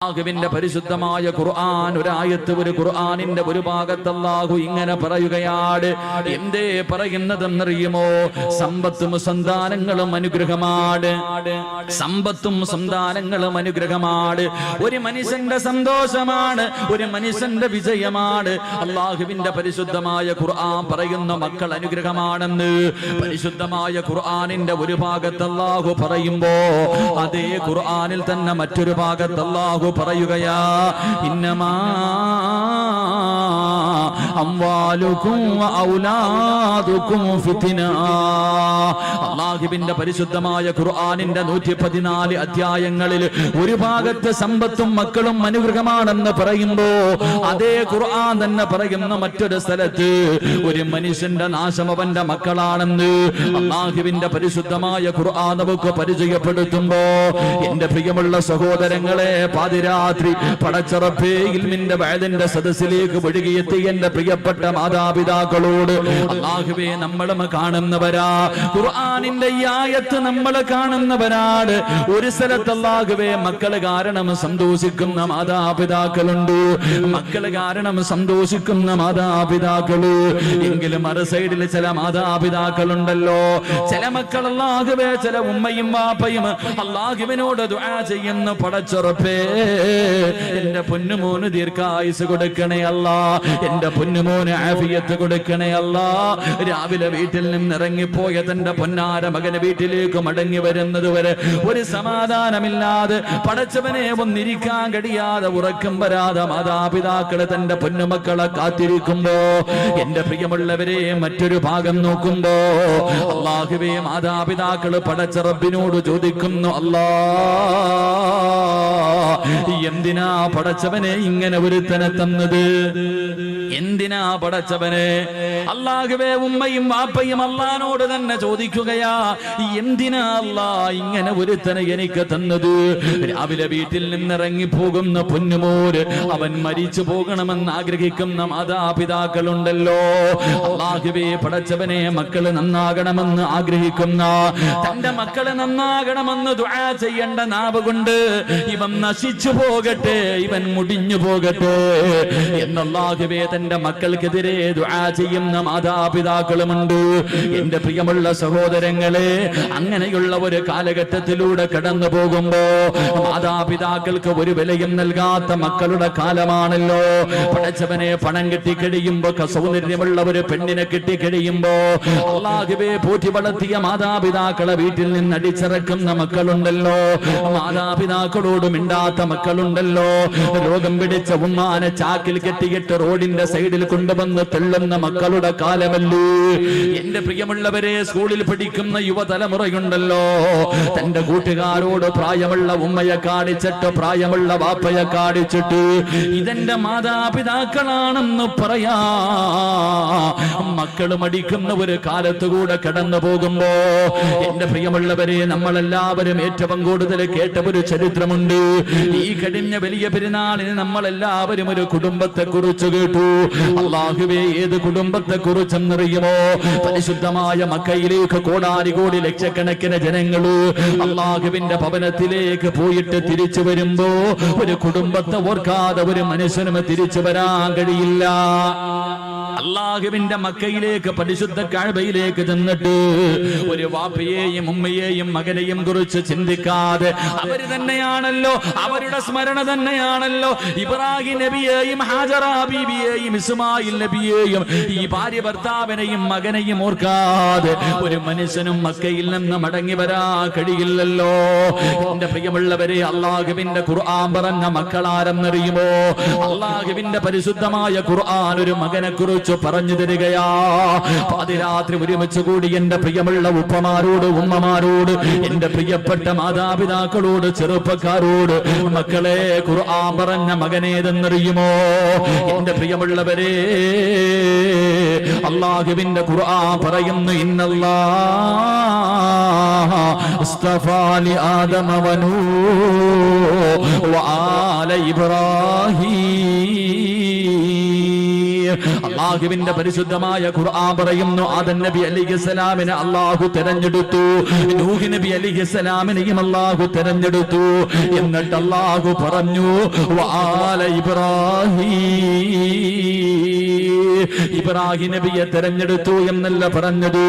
അല്ലാഹുവിന്റെ പരിശുദ്ധമായ ഖുർആൻ ഒരായത്ത് ഒരു ഖുർആനിന്റെ ഒരു ഭാഗത്ത് അല്ലാഹു ഇങ്ങനെ പറയുകയാണ്. എന്തേ പറയുന്നതെന്നറിയുമോ? സമ്പത്തും സന്താനങ്ങളും അനുഗ്രഹമാണ്. സമ്പത്തും സന്താനങ്ങളും അനുഗ്രഹമാണ്. ഒരു മനുഷ്യന്റെ സന്തോഷമാണ്, ഒരു മനുഷ്യന്റെ വിജയമാണ്. അല്ലാഹുവിന്റെ പരിശുദ്ധമായ ഖുർആൻ പറയുന്ന മക്കൾ അനുഗ്രഹമാണെന്ന് പരിശുദ്ധമായ ഖുർആനിന്റെ ഒരു ഭാഗത്ത് അല്ലാഹു പറയുമ്പോ അതേ ഖുർആനിൽ തന്നെ മറ്റൊരു ഭാഗത്ത് അല്ലാഹു പറയുകയാ, ഇന്നമാ അംവാലുകും വഔലാദുകും ഫിത്ന. അല്ലാഹുവിന്റെ പരിശുദ്ധമായ ഖുർആനിന്റെ 114 അധ്യായങ്ങളിൽ ഒരു ഭാഗത്ത് സമ്പത്തും മക്കളും അനുഗ്രഹമാണെന്ന് പറയുമ്പോ അതേ ഖുർആൻ തന്നെ പറയുന്ന മറ്റൊരു സ്ഥലത്ത് ഒരു മനുഷ്യന്റെ നാശം അവന്റെ മക്കളാണെന്ന് അല്ലാഹുവിന്റെ പരിശുദ്ധമായ ഖുർആൻ നമുക്ക് പരിചയപ്പെടുത്തുമ്പോ എന്റെ പ്രിയമുള്ള സഹോദരങ്ങളെ, പാതിരാത്രി പടച്ചറപ്പേ ഇൽമിന്റെ വഅദിന്റെ സദസ്സിലേക്ക് ഒഴുകിയെത്തി എന്റെ പ്രിയപ്പെട്ട മാതാപിതാക്കളോട് അല്ലാഹുവേ നമ്മളും കാണുന്നവരാ, ഖുർആനിന്റെ ഈ ആയത്ത് നമ്മൾ കാണുന്നവരാണ്. ഒരു സ്ഥലത്ത് അല്ലാഹുവേ മക്കള് കാരണം സന്തോഷിക്കുന്ന മാതാപിതാക്കളുണ്ട്, മക്കള് കാരണം സന്തോഷിക്കുന്ന മാതാപിതാക്കള്. എങ്കിലും മറു സൈഡിൽ ചില മാതാപിതാക്കളുണ്ടല്ലോ, ചില മക്കൾ അല്ലാഹുവേ, ചില ഉമ്മയും വാപ്പയും അല്ലാഹുവിനോട് ദുആ ചെയ്യുന്ന പടച്ചറപ്പേ എന്റെ പൊന്നുമോന് ദീർഘായുസ് കൊടുക്കണേ അല്ലാ, എന്റെ പൊന്നുമോന് ആഫിയത്ത് കൊടുക്കണേ അല്ലാ. രാവിലെ വീട്ടിൽ നിന്ന് ഇറങ്ങിപ്പോയ തന്റെ പൊന്നാര മകന് വീട്ടിലേക്ക് മടങ്ങി വരുന്നത് വരെ ഒരു സമാധാനമില്ലാതെ പടച്ചവനെ ഒന്നിരിക്കാൻ കഴിയാതെ ഉറക്കം വരാതെ മാതാപിതാക്കളെ തന്റെ പൊന്നുമക്കളെ കാത്തിരിക്കുമ്പോ എന്റെ പ്രിയമുള്ളവരെ മറ്റൊരു ഭാഗം നോക്കുമ്പോ അല്ലാഹുവേ മാതാപിതാക്കള് പടച്ച റബ്ബിനോട് ചോദിക്കുന്നു, അല്ലാ എന്തിനാ പടച്ചവനെ ഇങ്ങനെ ഒരുത്തനെ തന്നത്? എന്തിനാ പടച്ചവനെ? അല്ലാഹുവേ ഉമ്മയും വാപ്പയും അല്ലാഹുവോട് തന്നെ ചോദിക്കുകയാ, എന്തിനാ അല്ലാ ഇങ്ങനെ ഒരുത്തനെ എനിക്ക് തന്നത്? രാവിലെ വീട്ടിൽ നിന്നിറങ്ങി പോകുന്ന പൊന്നുമോര് അവൻ മരിച്ചു പോകണമെന്ന് ആഗ്രഹിക്കുന്ന മാതാപിതാക്കളുണ്ടല്ലോ. അല്ലാഹുവേ പടച്ചവനെ മക്കള് നന്നാകണമെന്ന് ആഗ്രഹിക്കുന്ന, തന്റെ മക്കള് നന്നാകണമെന്ന് ദുആ ചെയ്യേണ്ട നാവ് കൊണ്ട് ഇവൻ നശിച്ചു പോകട്ടെ, ഇവൻ മുടിഞ്ഞു പോകട്ടെ എന്നല്ലാഹുവേ തന്റെ മക്കൾക്കെതിരെ ദുആ ചെയ്യുന്ന മാതാപിതാക്കളുമുണ്ട്. എന്റെ പ്രിയമുള്ള സഹോദരങ്ങളെ, അങ്ങനെയുള്ള ഒരു കാലഘട്ടത്തിലൂടെ കടന്നു പോകുമ്പോ മാതാപിതാക്കൾക്ക് ഒരു വിലയും നൽകാത്ത മക്കളുടെ കാലമാണല്ലോ. പടച്ചവനെ പണം കിട്ടിക്കഴിയുമ്പോ, സൗന്ദര്യമുള്ള ഒരു പെണ്ണിനെ കിട്ടിക്കഴിയുമ്പോ അല്ലാഹുവേ പോറ്റി വളർത്തിയ മാതാപിതാക്കളെ വീട്ടിൽ നിന്ന് അടിച്ചിറക്കുന്ന മക്കളുണ്ടല്ലോ, മാതാപിതാക്കളോട് മിണ്ടാത്ത മക്കളുണ്ടല്ലോ, രോഗം പിടിച്ച ഉമ്മാനെ ചാക്കിൽ കെട്ടിയിട്ട് റോഡിന്റെ സൈഡിൽ കൊണ്ടുവന്ന് തെള്ളുന്ന മക്കളുടെ കാലമല്ലേ. എന്റെ പ്രിയമുള്ളവരെ, സ്കൂളിൽ പഠിക്കുന്ന യുവതലമുറയുണ്ടല്ലോ, തന്റെ കൂട്ടുകാരോട് പ്രായമുള്ള ഉമ്മയെ കാണിച്ചിട്ട് പ്രായമുള്ള വാപ്പയെ കാണിച്ചിട്ട് ഇതെന്റെ മാതാപിതാക്കളാണെന്ന് പറയാ മക്കള് മടിക്കുന്ന ഒരു കാലത്തുകൂടെ കടന്നു പോകുമ്പോ എന്റെ പ്രിയമുള്ളവരെ, നമ്മളെല്ലാവരും ഏറ്റവും കൂടുതൽ കേട്ട ഒരു ചരിത്രമുണ്ട്. ഈ കഴിഞ്ഞ വലിയ പെരുന്നാളിന് നമ്മളെല്ലാവരും ഒരു കുടുംബത്തെ കുറിച്ച് കേട്ടു. അല്ലാഹുവേ ഏത് കുടുംബത്തെ കുറിച്ചെന്നറിയുമോ? പരിശുദ്ധമായ മക്കയിലേക്ക് കോടാനുകോടി ലക്ഷക്കണക്കിന് ജനങ്ങള് അല്ലാഹുവിന്റെ ഭവനത്തിലേക്ക് പോയിട്ട് തിരിച്ചു വരുമ്പോ ഒരു കുടുംബത്തെ ഓർക്കാതെ ഒരു മനുഷ്യനും തിരിച്ചു വരാൻ കഴിയില്ല. അല്ലാഹുവിന്റെ മക്കയിലേക്ക് പരിശുദ്ധ കഅബയിലേക്ക് ചെന്നിട്ട് ഒരു വാപ്പയെയും ഉമ്മയെയും മകനെയും കുറിച്ച് ചിന്തിക്കാതെ അവര് തന്നെയാണല്ലോ, അവരുടെ സ്മരണ തന്നെയാണല്ലോ ഇബ്രാഹിം നബിയെയും ഹാജറ ബീവിയെയും ഇസ്മായിൽ നബിയെയും ഈ ഭാര്യ ഭർത്താവിനെയും മകനെയും ഓർക്കാതെ ഒരു മനുഷ്യനും മക്കയിൽ നിന്ന് മടങ്ങി വരാൻ കഴിയില്ലല്ലോ. എന്റെ പ്രിയമുള്ളവരെ, അല്ലാഹുവിന്റെ ഖുർആൻ പറഞ്ഞ മക്കളാരെന്നറിയുമോ? അല്ലാഹുവിന്റെ പരിശുദ്ധമായ ഖുർആൻ ഒരു മകനെ കുറിച്ച് പറഞ്ഞു തരികയാ. പാതിരാത്രി ഒരുമിച്ച് കൂടി എന്റെ പ്രിയമുള്ള ഉപ്പമാരോട് ഉമ്മമാരോട് എന്റെ പ്രിയപ്പെട്ട മാതാപിതാക്കളോട് ചെറുപ്പക്കാരോട്, മക്കളെ ഖുർആൻ പറഞ്ഞ മകനേതെന്നറിയുമോ? എന്റെ പ്രിയമുള്ളവരെ, അല്ലാഹുവിന്റെ ഖുർആൻ പറയുന്നു, ഇന്നല്ലാഹ ഇസ്തഫാ ലി ആദമ വനൂഹ വആല ഇബ്രാഹീം അല്ലാഹുവിന്റെ പരിശുദ്ധമായ ഖുർആൻ പറയുന്നു ആദം നബി അലൈഹിസ്സലാമിനെ അല്ലാഹു തിരഞ്ഞെടുത്തു, നൂഹ് നബി അലൈഹിസ്സലാമിനെയും അല്ലാഹു തിരഞ്ഞെടുത്തു. എന്നിട്ട് അല്ലാഹു പറഞ്ഞു വആല ഇബ്രാഹിം നബിയെ തെരഞ്ഞെടുത്തു എന്നല്ല പറഞ്ഞത്,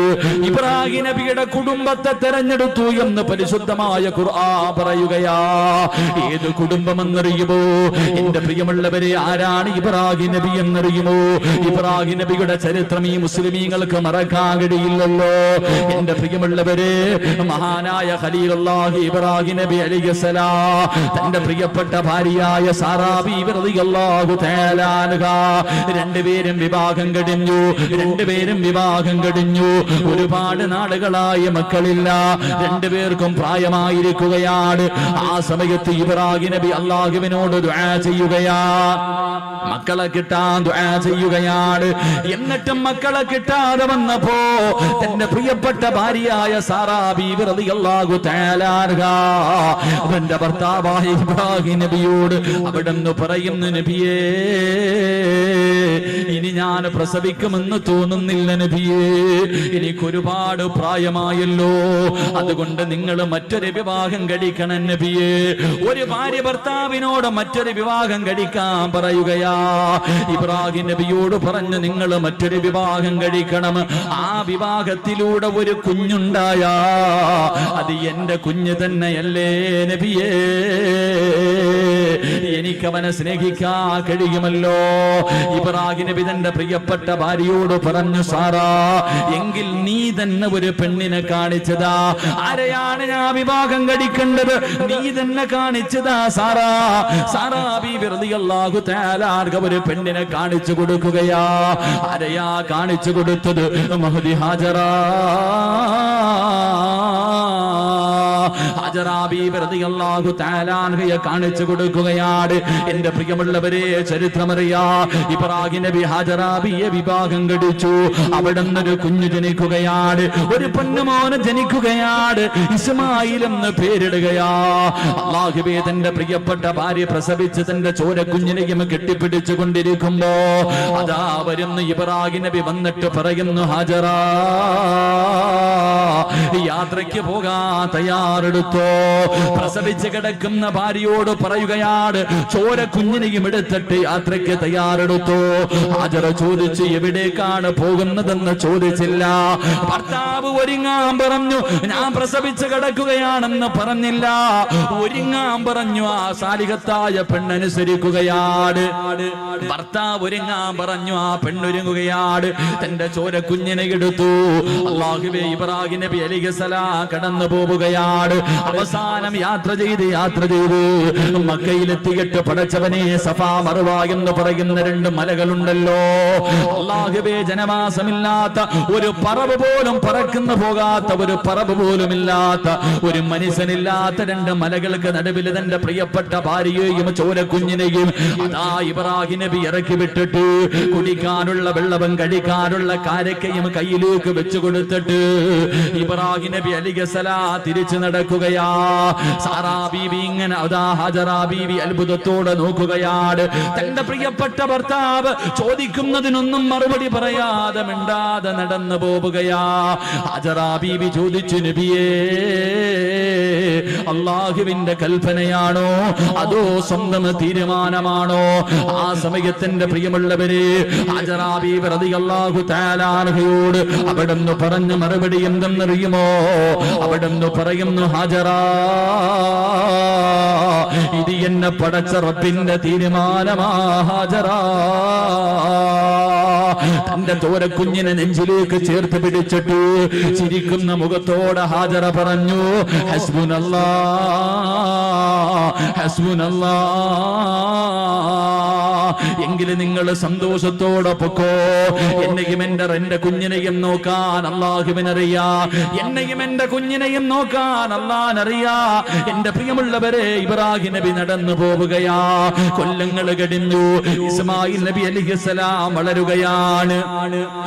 ഇബ്രാഹിം നബിയുടെ കുടുംബത്തെ തെരഞ്ഞെടുത്തു എന്ന് പരിശുദ്ധമായ ഖുർആൻ പറയുകയാ. ഏത് കുടുംബമെന്നറിയുമോ എന്റെ പ്രിയമുള്ളവരെ? ആരാണ് ഇബ്രാഹിം നബി എന്നറിയുമോ? ഇബ്രാഹിം നബിയുടെ ചരിത്രം ഈ മുസ്ലിമീങ്ങൾക്ക് മറക്കാൻ കഴിയില്ലല്ലോ എന്റെ പ്രിയമുള്ളവരെ. മഹാനായ ഖലീലുള്ളാഹി ഇബ്രാഹിം നബി അലൈഹിസ്സലാം തന്റെ പ്രിയപ്പെട്ട ഭാര്യയായ സാറാ ബീവി റളിയല്ലാഹു തആല അൻഹാ രണ്ടുപേരും വിവാഹം കഴിഞ്ഞു. ഒരുപാട് നാളുകളായി മക്കളില്ല, രണ്ടുപേർക്കും പ്രായമായിരിക്കുകയാണ്. ആ സമയത്ത് ഇബ്രാഹിം നബി അല്ലാഹുവിനോട് ദുആ ചെയ്യുകയാ, മക്കളെ കിട്ടാൻ ദുആ ചെയ്യുകയാണ്. എന്നിട്ടും മക്കളെ കിട്ടാതെ വന്നപ്പോ തന്റെ പ്രിയപ്പെട്ട ഭാര്യയായ സാറാ ബീവി റളിയല്ലാഹു തആല അൻഹാ അവന്റെ ഭർത്താവായ ഇബ്രാഹിം നബിയോട് അവിടുന്ന് പറയുന്നു, നബിയേ ഇനി ഞാൻ പ്രസവിക്കുമെന്ന് തോന്നുന്നില്ല നബിയേ, എനിക്കൊരുപാട് പ്രായമായല്ലോ, അതുകൊണ്ട് നിങ്ങൾ മറ്റൊരു വിവാഹം കഴിക്കണം നബിയേ. ഒരു ഭാര്യ ഭർത്താവിനോട് മറ്റൊരു വിവാഹം കഴിക്കാൻ പറയുകയാ. ഇബ്രാഹിം നബിയോട് പറഞ്ഞു നിങ്ങൾ മറ്റൊരു വിവാഹം കഴിക്കണം, ആ വിവാഹത്തിലൂടെ ഒരു കുഞ്ഞുണ്ടായാ അത് എന്റെ കുഞ്ഞ് തന്നെയല്ലേ നബിയേ, എനിക്കവനെ സ്നേഹിക്കാൻ കഴിയുമല്ലോ. ഇബ്രാഹിം നബി തന്റെ പ്രിയപ്പെട്ട ഭാര്യയോട് പറഞ്ഞു, സാറാ എങ്കിൽ നീ തന്നെ ഒരു പെണ്ണിനെ കാണിച്ചതാ. ആരെയാണ് ഞാൻ വിവാഹം കഴിക്കേണ്ടത്? നീ തന്നെ കാണിച്ചതാ സാറാ. സാറാ ബീവി റളിയല്ലാഹു തആല അൻഹ ഒരു പെണ്ണിനെ കാണിച്ചു കൊടുക്കുകയാ. ആരെയാ കാണിച്ചു കൊടുത്തത്? മഹദി ഹാജറാ. ഹാജറാ ബീവി റളിയല്ലാഹു തആല അൻഹയെ കാണിച്ചു കൊടുക്കുകയാണ്. എന്റെ പ്രിയമുള്ളവരെ, ചരിത്രമറിയാ, ഇബ്രാഹിം നബി ഹാജറാ ബിയെ വിവാഹം കഴിച്ചു. അവിടുന്ന് ഒരു കുഞ്ഞു ജനിക്കുകയാണ്, ഒരു പൊന്നുമോന് ജനിക്കുകയാണ്. ഇസ്മായിൽ എന്ന് പേരിടുകയാ. അല്ലാഹുവേ, തന്റെ പ്രിയപ്പെട്ട ഭാര്യ പ്രസവിച്ച് തന്റെ ചോരക്കുഞ്ഞിനെയും കെട്ടിപ്പിടിച്ചു കൊണ്ടിരിക്കുമ്പോ അതാ വരുന്നു ഇബ്രാഹിം നബി. വന്നിട്ട് പറയുന്നു, ഹാജറാ യാത്രയ്ക്ക് പോകാൻ തയ്യാറെടുത്തോ. പ്രസവിച്ച് കിടക്കുന്ന ഭാര്യയോട് പറയുകയാണ്, ചോര കുഞ്ഞിനെയും എടുത്തിട്ട് യാത്രയ്ക്ക് തയ്യാറെടുത്തോ. ഹാജറ ചോദിച്ചു, എവിടേക്കാണ് പോകുന്നതെന്ന് ചോദിച്ചില്ല. ഭർത്താവ് ഒരുങ്ങാൻ പറഞ്ഞു, ഞാൻ പ്രസവിച്ച് കിടക്കുകയാണെന്ന് പറഞ്ഞില്ല, ഒരുങ്ങാൻ പറഞ്ഞു. ആ സാലിഹത്തായ പെണ്ണനുസരിക്കുകയാണ്. ഭർത്താവ് ഒരുങ്ങാൻ പറഞ്ഞു, ആ പെണ്ണൊരുങ്ങുകയാണ്. തന്റെ ചോര കുഞ്ഞിനെ എടുത്തു. അല്ലാഹുവേ, ഇബ്രാഹിം നബി അലൈഹിസ്സലാം കടന്നു പോവുകയാണ്. അവസാനം യാത്ര ചെയ്ത് മക്കയിലെത്തിയിട്ട് പടച്ചവനെ, സഫാ മർവ എന്ന് പറയുന്ന രണ്ട് മലകളുണ്ടല്ലോ. അല്ലാഹുവേ, ജനവാസമില്ലാത്ത ഒരു പറവ് പോലും പറക്കുന്ന പോകാത്ത ഒരു പറവ് പോലും ഇല്ലാത്ത ഒരു മനുഷ്യനില്ലാത്ത രണ്ട് മലകൾക്ക് നടുവിൽ തന്റെ പ്രിയപ്പെട്ട ഭാര്യയെയും ചോരക്കുഞ്ഞിനെയും അതാ ഇബ്രാഹിം നബി ഇറക്കി വിട്ടിട്ട് കുടിക്കാനുള്ള വെള്ളവും കഴിക്കാനുള്ള കാരക്കയും കയ്യിലേക്ക് വെച്ചു കൊടുത്തിട്ട് ഇബ്രാഹിം നബി അലൈഹിസ്സലാം തിരിച്ചു നടക്കുകയാ. സാറാ ബീവി ഇങ്ങനെ അതാ ഹാജറാ ബീവി അത്ഭുതത്തോടെ നോക്കുകയാണ്. തന്റെ പ്രിയപ്പെട്ട ഭർത്താവ് ചോദിക്കുന്നതിനൊന്നും മറുപടി പറയാതെ മിണ്ടാതെ നടന്നു പോവുകയാ. ഹാജറാ ബീവി ചോദിച്ചു, നബിയേ അല്ലാഹുവിന്റെ കൽപ്പനയാണോ അതോ സ്വന്തം തീരുമാനമാണോ? ആ സമയത്തിന്റെ പ്രിയമുള്ളവരെ, ഹാജറാ ബീവി റളിയല്ലാഹു തആല അൻഹയോട് അവിടുന്ന് പറഞ്ഞ മറുപടി എന്തെന്നറിയുമോ? അവിടുന്ന് പറയുന്നു, ഹാജറാ ഇത് എന്നെ പടച്ച റബ്ബിന്റെ തീരുമാനമാ ഹാജറാ. തന്റെ തോരക്കുഞ്ഞിനെ നെഞ്ചിലേക്ക് ചേർത്ത് പിടിച്ചിട്ട് ചിരിക്കുന്ന മുഖത്തോടെ ഹാജറ പറഞ്ഞു, ഹസ്ബുനല്ലാ ഹസ്ബുനല്ലാ, എങ്കിലും നിങ്ങൾ സന്തോഷത്തോടെ പൊക്കോ. എന്നെയും എന്റെ കുഞ്ഞിനെയും നോക്കാൻ അല്ലാഹുവിനറിയാ, എന്നെയും എന്റെ കുഞ്ഞിനെയും നോക്കാൻ അല്ലാഹുവിനറിയാ. എന്റെ പ്രിയമുള്ളവരെ, ഇബ്രാഹിം നബി നടന്നു പോവുകയാ. കൊല്ലങ്ങൾ കഴിഞ്ഞു. ഇസ്മായിൽ നബി അലൈഹിസ്സലാം വളരുകയാണ്.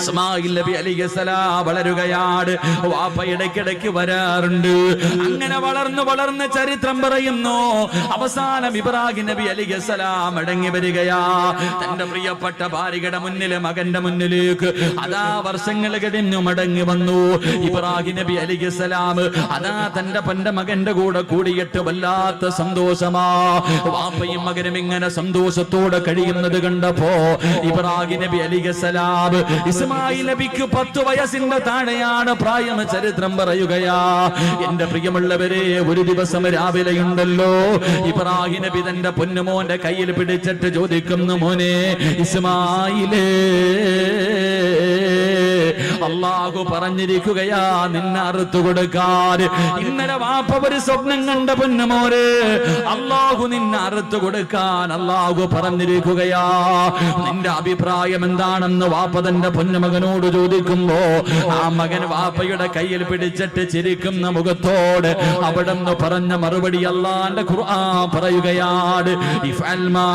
ഇസ്മായിൽ നബി അലൈഹിസ്സലാം വളരുകയാണ്. വാപ്പ ഇടയ്ക്കിടയ്ക്ക് വരാറുണ്ട്. അങ്ങനെ വളർന്ന് ചരിത്രം പറയുന്നു. അവസാനം ഇബ്രാഹിം നബി അലൈഹിസ്സലാം മടങ്ങി വരികയാ. തന്റെ പ്രിയപ്പെട്ട ഭാര്യയുടെ മുന്നില് മകന്റെ മുന്നിലേക്ക് അതാ വർഷങ്ങൾ കഴിഞ്ഞു മടങ്ങി വന്നു. ഇബ്രാഹിം നബി അലൈഹിസ്സലാം അതാ തന്റെ മകന്റെ കൂടെ കൂടിയിട്ട് വല്ലാത്ത സന്തോഷമാ. വാപ്പയും മകനും ഇങ്ങനെ സന്തോഷത്തോടെ കഴിയുന്നത് കണ്ടപ്പോ ഇബ്രാഹിം നബി അലൈഹിസ്സലാം ഇസ്മായിൽ നബിക്ക് 10 വയസ്സിന്റെ താഴെയാണ് പ്രായം. ചരിത്രം പറയുകയാ. എന്റെ പ്രിയമുള്ളവരെ, ഒരു ദിവസം രാവിലെയുണ്ടല്ലോ ഇബ്രാഹിം നബി തന്റെ പൊന്നുമോന്റെ കയ്യിൽ പിടിച്ചിട്ട് ചോദിക്കുന്നു, മോനെ ഇസ്മായിലേ, അല്ലാഹു പറഞ്ഞിരിക്കുകയാ നിന്നെ അറുത്തു കൊടുക്കാൻ. ഇന്നലെ വാപ്പ ഒരു സ്വപ്നം കണ്ട പൊന്നുമോനെ, അല്ലാഹു നിന്നെ അറുത്തു കൊടുക്കാൻ അല്ലാഹു പറഞ്ഞിരിക്കുകയാ. നിന്റെ അഭിപ്രായം എന്താണെന്ന് വാപ്പ തന്റെ പൊന്നുമകനോട് ചോദിക്കുമ്പോ ആ മകൻ വാപ്പയുടെ കയ്യിൽ പിടിച്ചിട്ട് ചിരിക്കുന്ന മുഖത്തോട് അവിടെന്ന് പറഞ്ഞ മറുപടി അല്ലാഹുവിന്റെ ഖുർആൻ പറയുകയാണ്, ഇഫ്അൽ മാ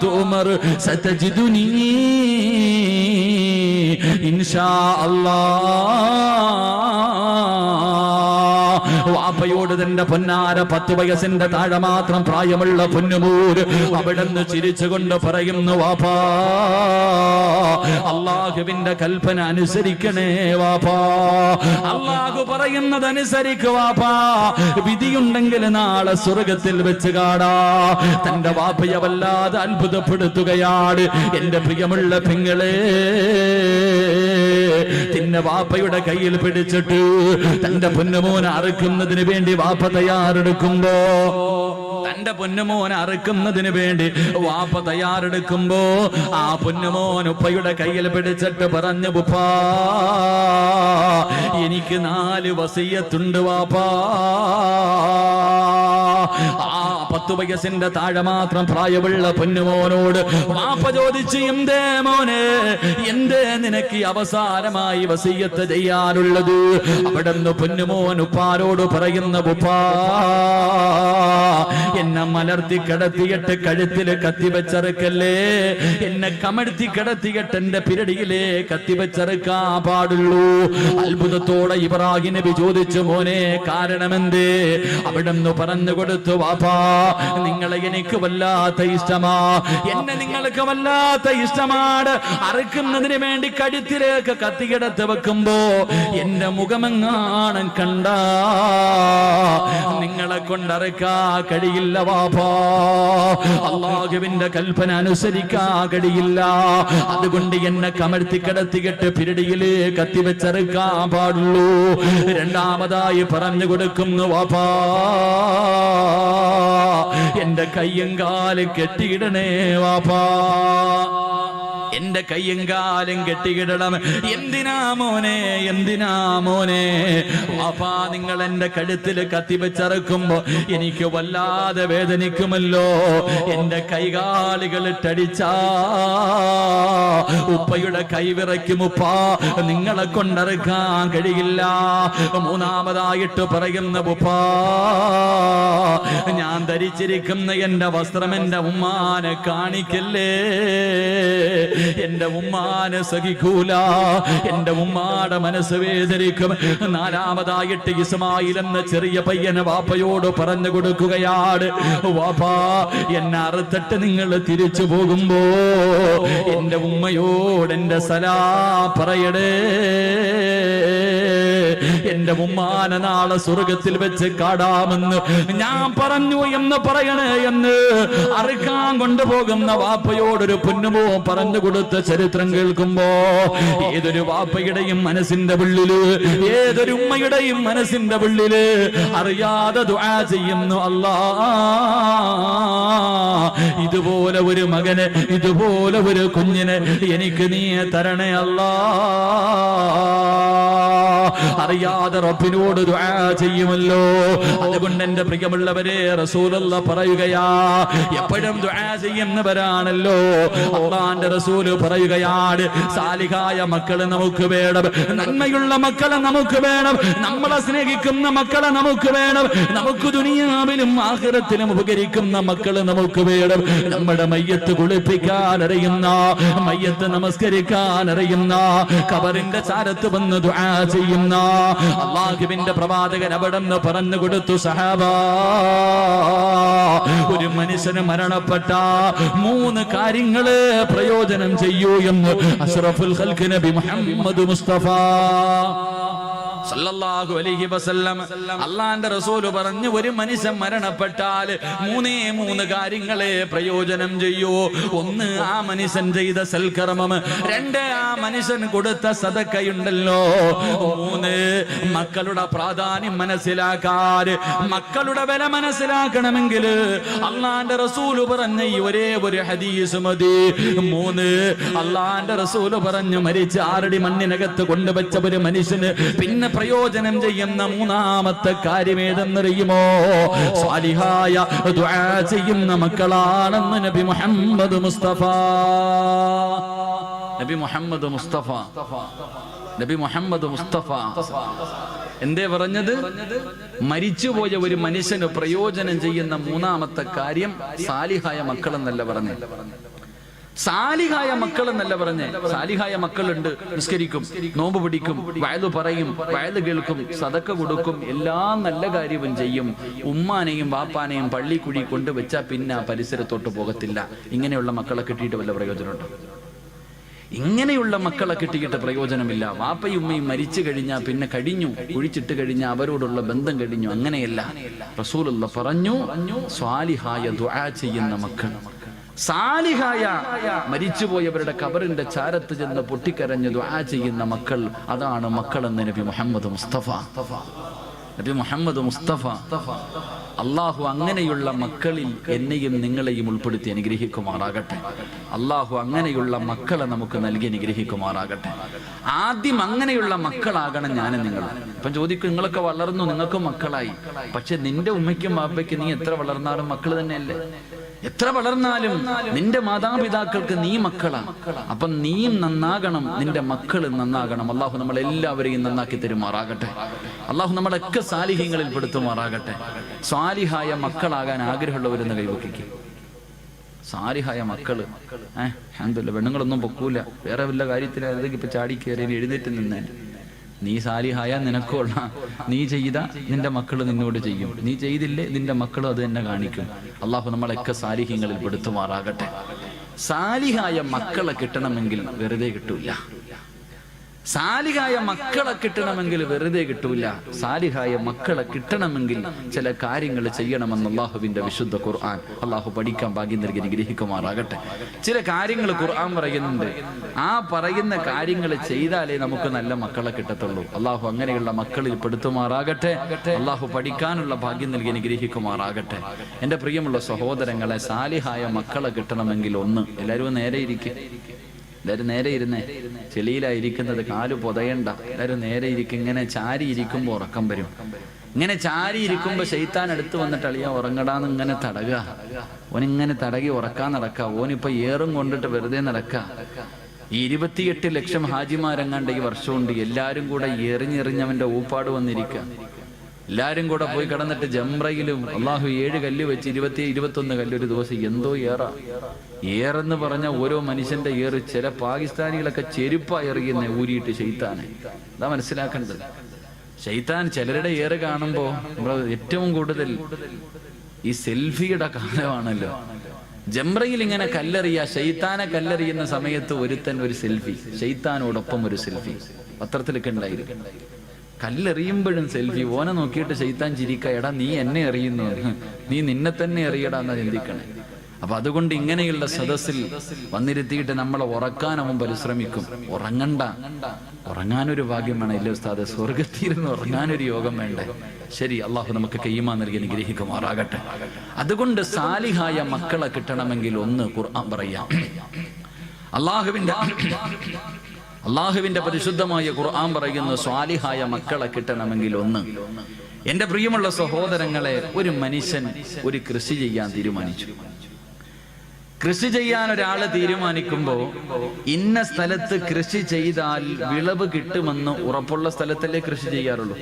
തുമർ സതജിദുനി ഇൻഷാ അല്ലാഹ്. വാപ്പയോട് തന്റെ പൊന്നാര 10 വയസ്സിന്റെ താഴെ മാത്രം പ്രായമുള്ള പൊന്നുമൂര് അവിടെന്ന് ചിരിച്ചുകൊണ്ട് പറയുന്നു, വാപ്പാ അല്ലാഹുവിന്റെ കൽപ്പന അനുസരിക്കണേ വാപ്പാ, അല്ലാഹു പറയുന്നത് അനുസരിക്കുക വാപ്പാ, വിധിയുണ്ടെങ്കിൽ നാളെ സ്വർഗത്തിൽ വെച്ച് കാണാ. തന്റെ വാപ്പയെ വല്ലാതെ അത്ഭുതപ്പെടുത്തുകയാണ്. എന്റെ പ്രിയമുള്ള പെങ്ങളെ, തിന്ന വാപ്പയുടെ കയ്യിൽ പിടിച്ചിട്ട് തന്റെ പൊന്നുമോനെ അറുക്കുന്നതിന് വേണ്ടി വാപ്പ തയ്യാറെടുക്കുമ്പോ, തന്റെ പൊന്നുമോനെ അറുക്കുന്നതിന് വേണ്ടി വാപ്പ തയ്യാറെടുക്കുമ്പോ ആ പൊന്നുമോൻ ഉപ്പയുടെ കയ്യിൽ പിടിച്ചിട്ട് പറഞ്ഞു, ഉപ്പാ എനിക്ക് 4 വസിയ്യത്തുണ്ട് വാപ്പാ. ആ 10 വയസ്സിന്റെ താഴെ മാത്രം പ്രായമുള്ള പൊന്നുമോനോട് വാപ്പ ചോദിച്ചു, എന്തേ മോനെ, എന്തേ നിനക്ക് അവസാനമായി വസിയ്യത്ത് ചെയ്യാനുള്ളത്? അവിടെന്ന് പൊന്നുമോൻ ഉപ്പാരോട് പറയുന്ന, ഉപ്പാ എന്നെ മലർത്തി കിടത്തിയിട്ട് കഴുത്തില് കത്തിവെച്ചറുക്കല്ലേ, എന്നെ കമഴ്ത്തി കിടത്തിയിട്ട് എന്റെ പിരടിയിലെ കത്തിവെച്ചറുക്കാൻ പാടുള്ളൂ. അത്ഭുതത്തോടെ ഇബ്രാഹിം നബി ചോദിച്ചു, മോനെ കാരണമെന്തേ? അവിടെന്ന് പറഞ്ഞു കൊടുത്തു, വാപ്പാ നിങ്ങളെ എനിക്ക് വല്ലാത്ത ഇഷ്ടമാ, എന്നെ നിങ്ങൾക്ക് വല്ലാത്ത ഇഷ്ടമാണ്. അറുക്കുന്നതിന് വേണ്ടി കഴുത്തിലേക്ക് കത്തികിടത്ത് വെക്കുമ്പോ എന്റെ മുഖമെങ്ങാണം കണ്ട നിങ്ങളെ കൊണ്ടറുക്കാ കഴിയില്ല വാപ്പാ, അല്ലാഹുവിന്റെ കൽപ്പന അനുസരിക്കാ കഴിയില്ല. അതുകൊണ്ട് എന്നെ കമഴ്ത്തി കിടത്തിയിട്ട് പിരടിയില് കത്തിവെച്ചറുക്കാൻ പാടുള്ളൂ. രണ്ടാമതായി പറഞ്ഞു കൊടുക്കുന്നു, വാപ്പാ എന്റെ കയ്യും കാലും കെട്ടിയിടണേ വാപ്പാ, എന്റെ കയ്യും കാലും കെട്ടിയിടണം. എന്തിനാ മോനെ, എന്തിനാ മോനെ? വാപ്പാ നിങ്ങൾ എന്റെ കഴുത്തില് കത്തിവെച്ചറക്കുമ്പോ എനിക്ക് വല്ലാതെ വേദനിക്കുമല്ലോ. എന്റെ കൈകാലുകൾ ഇട്ടടിച്ചാ ഉപ്പയുടെ കൈവിറയ്ക്കും ഉപ്പാ, നിങ്ങളെ കൊണ്ടറുക്കാൻ കഴിയില്ല. മൂന്നാമതായിട്ട് പറയുന്ന, ഉപ്പാ ഞാൻ ധരിച്ചിരിക്കുന്ന എന്റെ വസ്ത്രം എന്റെ ഉമ്മാനെ കാണിക്കല്ലേ, എന്റെ ഉമ്മാനെ സഹിക്കൂല, എന്റെ ഉമ്മാടെ മനസ്സ് വേദനിക്കും. നാലാമതായിട്ട് ഇസ്മായിൽ എന്ന ചെറിയ പയ്യന് വാപ്പയോട് പറഞ്ഞു കൊടുക്കുകയാണ്, വാപ്പാ എന്നെ അറുത്തിട്ട് നിങ്ങൾ തിരിച്ചു പോകുമ്പോ എന്റെ ഉമ്മയോട് എന്റെ സലാം പറയടേ, എന്റെ ഉമ്മാനെ നാളെ സ്വർഗത്തിൽ വെച്ച് കാടാമെന്ന് ഞാൻ പറഞ്ഞു എന്ന് പറയണേ എന്ന് അറുക്കാൻ കൊണ്ടുപോകുന്ന വാപ്പയോടൊരു പൊന്നുമോ പറഞ്ഞു കൊടുത്ത ചരിത്രം കേൾക്കുമ്പോ ഏതൊരു വാപ്പയുടെയും മനസ്സിന്റെ ഉള്ളില്, ഏതൊരു ഉമ്മയുടെയും മനസ്സിന്റെ ഉള്ളില് അറിയാതെ ദുആ ചെയ്യുന്നു, അല്ലാ ഇതുപോലെ ഒരു മകന്, ഇതുപോലെ ഒരു കുഞ്ഞിന് എനിക്ക് നീ തരണേ അല്ലാ. അറിയാതെ റബ്ബിനോട് ദുആ ചെയ്യുമല്ലോ. അതുകൊണ്ട് എന്റെ പ്രിയമുള്ളവരെ റസൂലുള്ളാഹി പറയുകയാ, എപ്പോഴും ദുആ ചെയ്യുന്നവരാണല്ലോ. അല്ലാഹുവിന്റെ റസൂൽ പറയുകയാണ്, സാലിഹായ മക്കളെ നമുക്ക് വേണം, നന്മയുള്ള മക്കളെ നമുക്ക് വേണം, നമ്മളെ സ്നേഹിക്കുന്ന മക്കളെ നമുക്ക് വേണം, നമുക്ക് ദുനിയാവിലും ആഖിറത്തിലും ഉപകരിക്കുന്ന മക്കളെ നമുക്ക് വേണം. നമ്മുടെ മയ്യത്ത് കുളിപ്പിക്കാൻ അറിയുന്ന, മയ്യത്ത് നമസ്കരിക്കാൻ അറിയുന്ന, ഖബറിന്റെ ചാരത്ത് വന്ന് ദുആ ചെയ്യുന്ന ചെയ്യുന്ന അല്ലാഹുവിന്റെ പ്രവാചകൻ അവിടെന്ന് പറഞ്ഞു കൊടുത്തു, സഹാബ, ഒരു മനുഷ്യന് മരണപ്പെട്ട 3 കാര്യങ്ങള് പ്രയോജനം ചെയ്യൂ എന്ന് അഷ്റഫുൽ ഖൽഖ് നബി മുഹമ്മദ് മുസ്തഫ സല്ലല്ലാഹു അലൈഹി വസല്ലം അല്ലാഹുവിന്റെ റസൂൽ പറഞ്ഞു, ഒരു മനുഷ്യൻ മരണപ്പെട്ടാൽ 3 കാര്യങ്ങളെ പ്രയോജനം ചെയ്യൂ. 1, ആ മനുഷ്യൻ ചെയ്ത സൽക്കർമ്മം. 2, ആ മനുഷ്യൻ കൊടുത്ത സദഖയുണ്ടല്ലോ. 3, മക്കളുടെ പ്രാധാന്യം മനസ്സിലാക്കാൻ, മക്കളുടെ വില മനസ്സിലാക്കണമെങ്കിൽ അല്ലാഹുവിന്റെ റസൂൽ പറഞ്ഞ ഈ ഒരേ ഒരു ഹദീസ് മതി. 3, അല്ലാഹുവിന്റെ റസൂൽ പറഞ്ഞു, മരിച്ച 6 അടി മണ്ണിനകത്ത് കൊണ്ടുവച്ച ഒരു മനുഷ്യന് പിന്നെ പ്രയോജനം ചെയ്യുന്ന 3ാമത്തെ കാര്യം ഏതെന്നറിയുമോ? സ്വാലിഹായ ദുആ ചെയ്യുന്ന മക്കളാണെന്ന് നബി മുഹമ്മദ് മുസ്തഫ. നബി മുഹമ്മദ് മുസ്തഫ നബി മുഹമ്മദ് മുസ്തഫ എന്തേ പറഞ്ഞത്? മരിച്ചുപോയ ഒരു മനുഷ്യന് പ്രയോജനം ചെയ്യുന്ന 3ാമത്തെ കാര്യം സാലിഹായ മക്കളെന്നല്ല പറഞ്ഞേ, സാലിഹായ മക്കൾ എന്നല്ല പറഞ്ഞേ. സാലിഹായ മക്കളുണ്ട്, നിസ്കരിക്കും, നോമ്പ് പിടിക്കും, വയലു പറയും, വയലു കേൾക്കും, സദക്ക കൊടുക്കും, എല്ലാ നല്ല കാര്യവും ചെയ്യും. ഉമ്മാനെയും വാപ്പാനെയും പള്ളിക്കുഴി കൊണ്ടുവച്ചാൽ പിന്നെ ആ പരിസരത്തോട്ട് പോകത്തില്ല. ഇങ്ങനെയുള്ള മക്കളെ കിട്ടിയിട്ട് വല്ല പ്രയോജനമുണ്ടോ? ഇങ്ങനെയുള്ള മക്കളെ കിട്ടിയിട്ട് പ്രയോജനമില്ല. വാപ്പയും ഉമ്മയും മരിച്ചു കഴിഞ്ഞാൽ പിന്നെ കഴിഞ്ഞു, കുഴിച്ചിട്ട് കഴിഞ്ഞാൽ അവരോടുള്ള ബന്ധം കഴിഞ്ഞു. അങ്ങനെയല്ല. റസൂലുള്ള പറഞ്ഞു, സ്വാലിഹായ ദുആ ചെയ്യുന്ന മക്കൾ, സാലിഹായ മരിച്ചുപോയവരുടെ ഖബറിന്റെ ചാരത്ത് ചെന്ന് പൊട്ടിക്കരഞ്ഞ് ദുആ ചെയ്യുന്ന മക്കൾ, അതാണ് മക്കളെന്ന് നബി മുഹമ്മദ് മുസ്തഫ. നബി മുഹമ്മദ് മുസ്തഫ. അള്ളാഹു അങ്ങനെയുള്ള മക്കളിൽ എന്നെയും നിങ്ങളെയും ഉൾപ്പെടുത്തി അനുഗ്രഹിക്കുമാറാകട്ടെ. അള്ളാഹു അങ്ങനെയുള്ള മക്കളെ നമുക്ക് നൽകി അനുഗ്രഹിക്കുമാറാകട്ടെ. ആദ്യം അങ്ങനെയുള്ള മക്കളാകണം ഞാനും നിങ്ങൾ. ഇപ്പം ചോദിക്കും, നിങ്ങളൊക്കെ വളർന്നു, നിങ്ങൾക്ക് മക്കളായി, പക്ഷെ നിന്റെ ഉമ്മയ്ക്കും ബാപ്പയ്ക്ക് നീ എത്ര വളർന്നാലും മക്കൾ തന്നെയല്ലേ? എത്ര വളർന്നാലും നിന്റെ മാതാപിതാക്കൾക്ക് നീ മക്കളാ. അപ്പൊ നീയും നന്നാകണം, നിന്റെ മക്കൾ നന്നാകണം. അള്ളാഹു നമ്മളെല്ലാവരെയും നന്നാക്കി തരുമാറാകട്ടെ. അള്ളാഹു നമ്മളൊക്കെ സാലിഹ്യങ്ങളിൽ പെടുത്തുമാറാകട്ടെ. സാലിഹായ മക്കളാകാൻ ആഗ്രഹമുള്ളവരെന്ന് കൈവക്കിക്കും. സാലിഹായ മക്കള് അൽഹംദുലില്ലാഹ്, പെണ്ണുങ്ങളൊന്നും പൊക്കൂല, വേറെ വല്ല കാര്യത്തിലും ഇപ്പൊ ചാടി കയറി എഴുന്നേറ്റ് നിന്നേ. നീ സാലിഹായ നിനക്കുള്ള, നീ ചെയ്ത നിന്റെ മക്കൾ നിന്നോട് ചെയ്യും, നീ ചെയ്തില്ലേ നിന്റെ മക്കളും അത് തന്നെ കാണിക്കും. അള്ളാഹു നമ്മളൊക്കെ സാലിഹ്യങ്ങളിൽ പെടുത്തുമാറാകട്ടെ. സാലിഹായ മക്കളെ കിട്ടണമെങ്കിൽ വെറുതെ കിട്ടൂല. സാലിഹായ മക്കളെ കിട്ടണമെങ്കിൽ വെറുതെ കിട്ടൂല. സാലിഹായ മക്കളെ കിട്ടണമെങ്കിൽ ചില കാര്യങ്ങൾ ചെയ്യണമെന്ന് അള്ളാഹുവിന്റെ വിശുദ്ധ ഖുർആൻ. അള്ളാഹു പഠിക്കാൻ ഭാഗ്യം നൽകി അനുഗ്രഹിക്കുമാറാകട്ടെ. ചില കാര്യങ്ങൾ ഖുർആൻ പറയുന്നുണ്ട്, ആ പറയുന്ന കാര്യങ്ങൾ ചെയ്താലേ നമുക്ക് നല്ല മക്കളെ കിട്ടത്തുള്ളൂ. അള്ളാഹു അങ്ങനെയുള്ള മക്കളിൽ പെടുത്തുമാറാകട്ടെ. അള്ളാഹു പഠിക്കാനുള്ള ഭാഗ്യം നൽകി അനുഗ്രഹിക്കുമാറാകട്ടെ. എന്റെ പ്രിയമുള്ള സഹോദരങ്ങളെ, സാലിഹായ മക്കളെ കിട്ടണമെങ്കിൽ ഒന്ന്, എല്ലാവരും നേരെ ഇരിക്കും. എല്ലാവരും നേരെ ഇരുന്നേ. ചെളിയിലായിരിക്കുന്നത്, കാല് പൊതയണ്ട. എല്ലാവരും നേരെ ഇരിക്കും. ഇങ്ങനെ ചാരി ഇരിക്കുമ്പോൾ ഉറക്കം വരും. ഇങ്ങനെ ചാരി ഇരിക്കുമ്പോ ശൈത്താൻ അടുത്ത് വന്നിട്ട് അളിയാ ഉറങ്ങടാന്ന് ഇങ്ങനെ തടകുക. ഓനിങ്ങനെ തടകി ഉറക്കാൻ നടക്കുക. ഓനിപ്പോ ഏറും കൊണ്ടിട്ട് വെറുതെ നടക്കുക. ഈ 28 ലക്ഷം ഹാജിമാരെങ്ങാണ്ട് ഈ വർഷമുണ്ട്. എല്ലാരും കൂടെ എറിഞ്ഞെറിഞ്ഞവന്റെ ഊപ്പാട് വന്നിരിക്കുക. എല്ലാരും കൂടെ പോയി കിടന്നിട്ട് ജംറയിലും അള്ളാഹു 7 കല്ല് വെച്ച് 21 കല്ല് ഒരു ദിവസം. എന്തോ ഏറെന്ന് പറഞ്ഞ ഓരോ മനുഷ്യന്റെ ഏറ്. ചില പാകിസ്ഥാനികളൊക്കെ ചെരുപ്പാ എറിയുന്ന ഊരിയിട്ട് ശൈത്താനെ. അതാ മനസ്സിലാക്കേണ്ടത്. ശൈത്താൻ ചിലരുടെ ഏറ് കാണുമ്പോ നമ്മൾ ഏറ്റവും കൂടുതൽ ഈ സെൽഫിയുടെ കാലമാണല്ലോ. ജംറയിൽ ഇങ്ങനെ കല്ലെറിയ, ശൈത്താനെ കല്ലെറിയുന്ന സമയത്ത് ഒരുത്തൻ ഒരു സെൽഫി, ശൈത്താനോടൊപ്പം ഒരു സെൽഫി പത്രത്തിലൊക്കെ ഉണ്ടായിരുന്നു. കല്ലെറിയുമ്പോഴും സെൽഫി. ഓനെ നോക്കിയിട്ട് ശൈത്താൻ ചിരിക്ക, എടാ നീ എന്നെ എറിയുന്നു, നീ നിന്നെ തന്നെ എറിയടാ എന്നാ ചിന്തിക്കണേ. അപ്പൊ അതുകൊണ്ട് ഇങ്ങനെയുള്ള സദസ്സിൽ വന്നിരുത്തിയിട്ട് നമ്മളെ ഉറക്കാൻ അവൻ പരിശ്രമിക്കും. ഉറങ്ങണ്ട, ഉറങ്ങാനൊരു ഭാഗ്യം വേണം. ഇല്ല ഉസ്താദ്, സ്വർഗത്തിരുന്ന് ഉറങ്ങാനൊരു യോഗം വേണ്ടേ? ശരി, അള്ളാഹു നമുക്ക് കയ്യുമാ നൽകി അനുഗ്രഹിക്കുമാറാകട്ടെ. അതുകൊണ്ട് സാലിഹായ മക്കളെ കിട്ടണമെങ്കിൽ ഒന്ന് ഖുർആൻ പറയാം. അള്ളാഹുവിന്റെ പരിശുദ്ധമായ ഖുർആൻ പറയുന്നു, സ്വാലിഹായ മക്കളെ കിട്ടണമെങ്കിൽ ഒന്ന്. എന്റെ പ്രിയമുള്ള സഹോദരങ്ങളെ, ഒരു മനുഷ്യൻ ഒരു കൃഷി ചെയ്യാൻ തീരുമാനിച്ചു. കൃഷി ചെയ്യാൻ ഒരാള് തീരുമാനിക്കുമ്പോ ഇന്ന സ്ഥലത്ത് കൃഷി ചെയ്താൽ വിളവ് കിട്ടുമെന്ന് ഉറപ്പുള്ള സ്ഥലത്തല്ലേ കൃഷി ചെയ്യാറുള്ളൂ?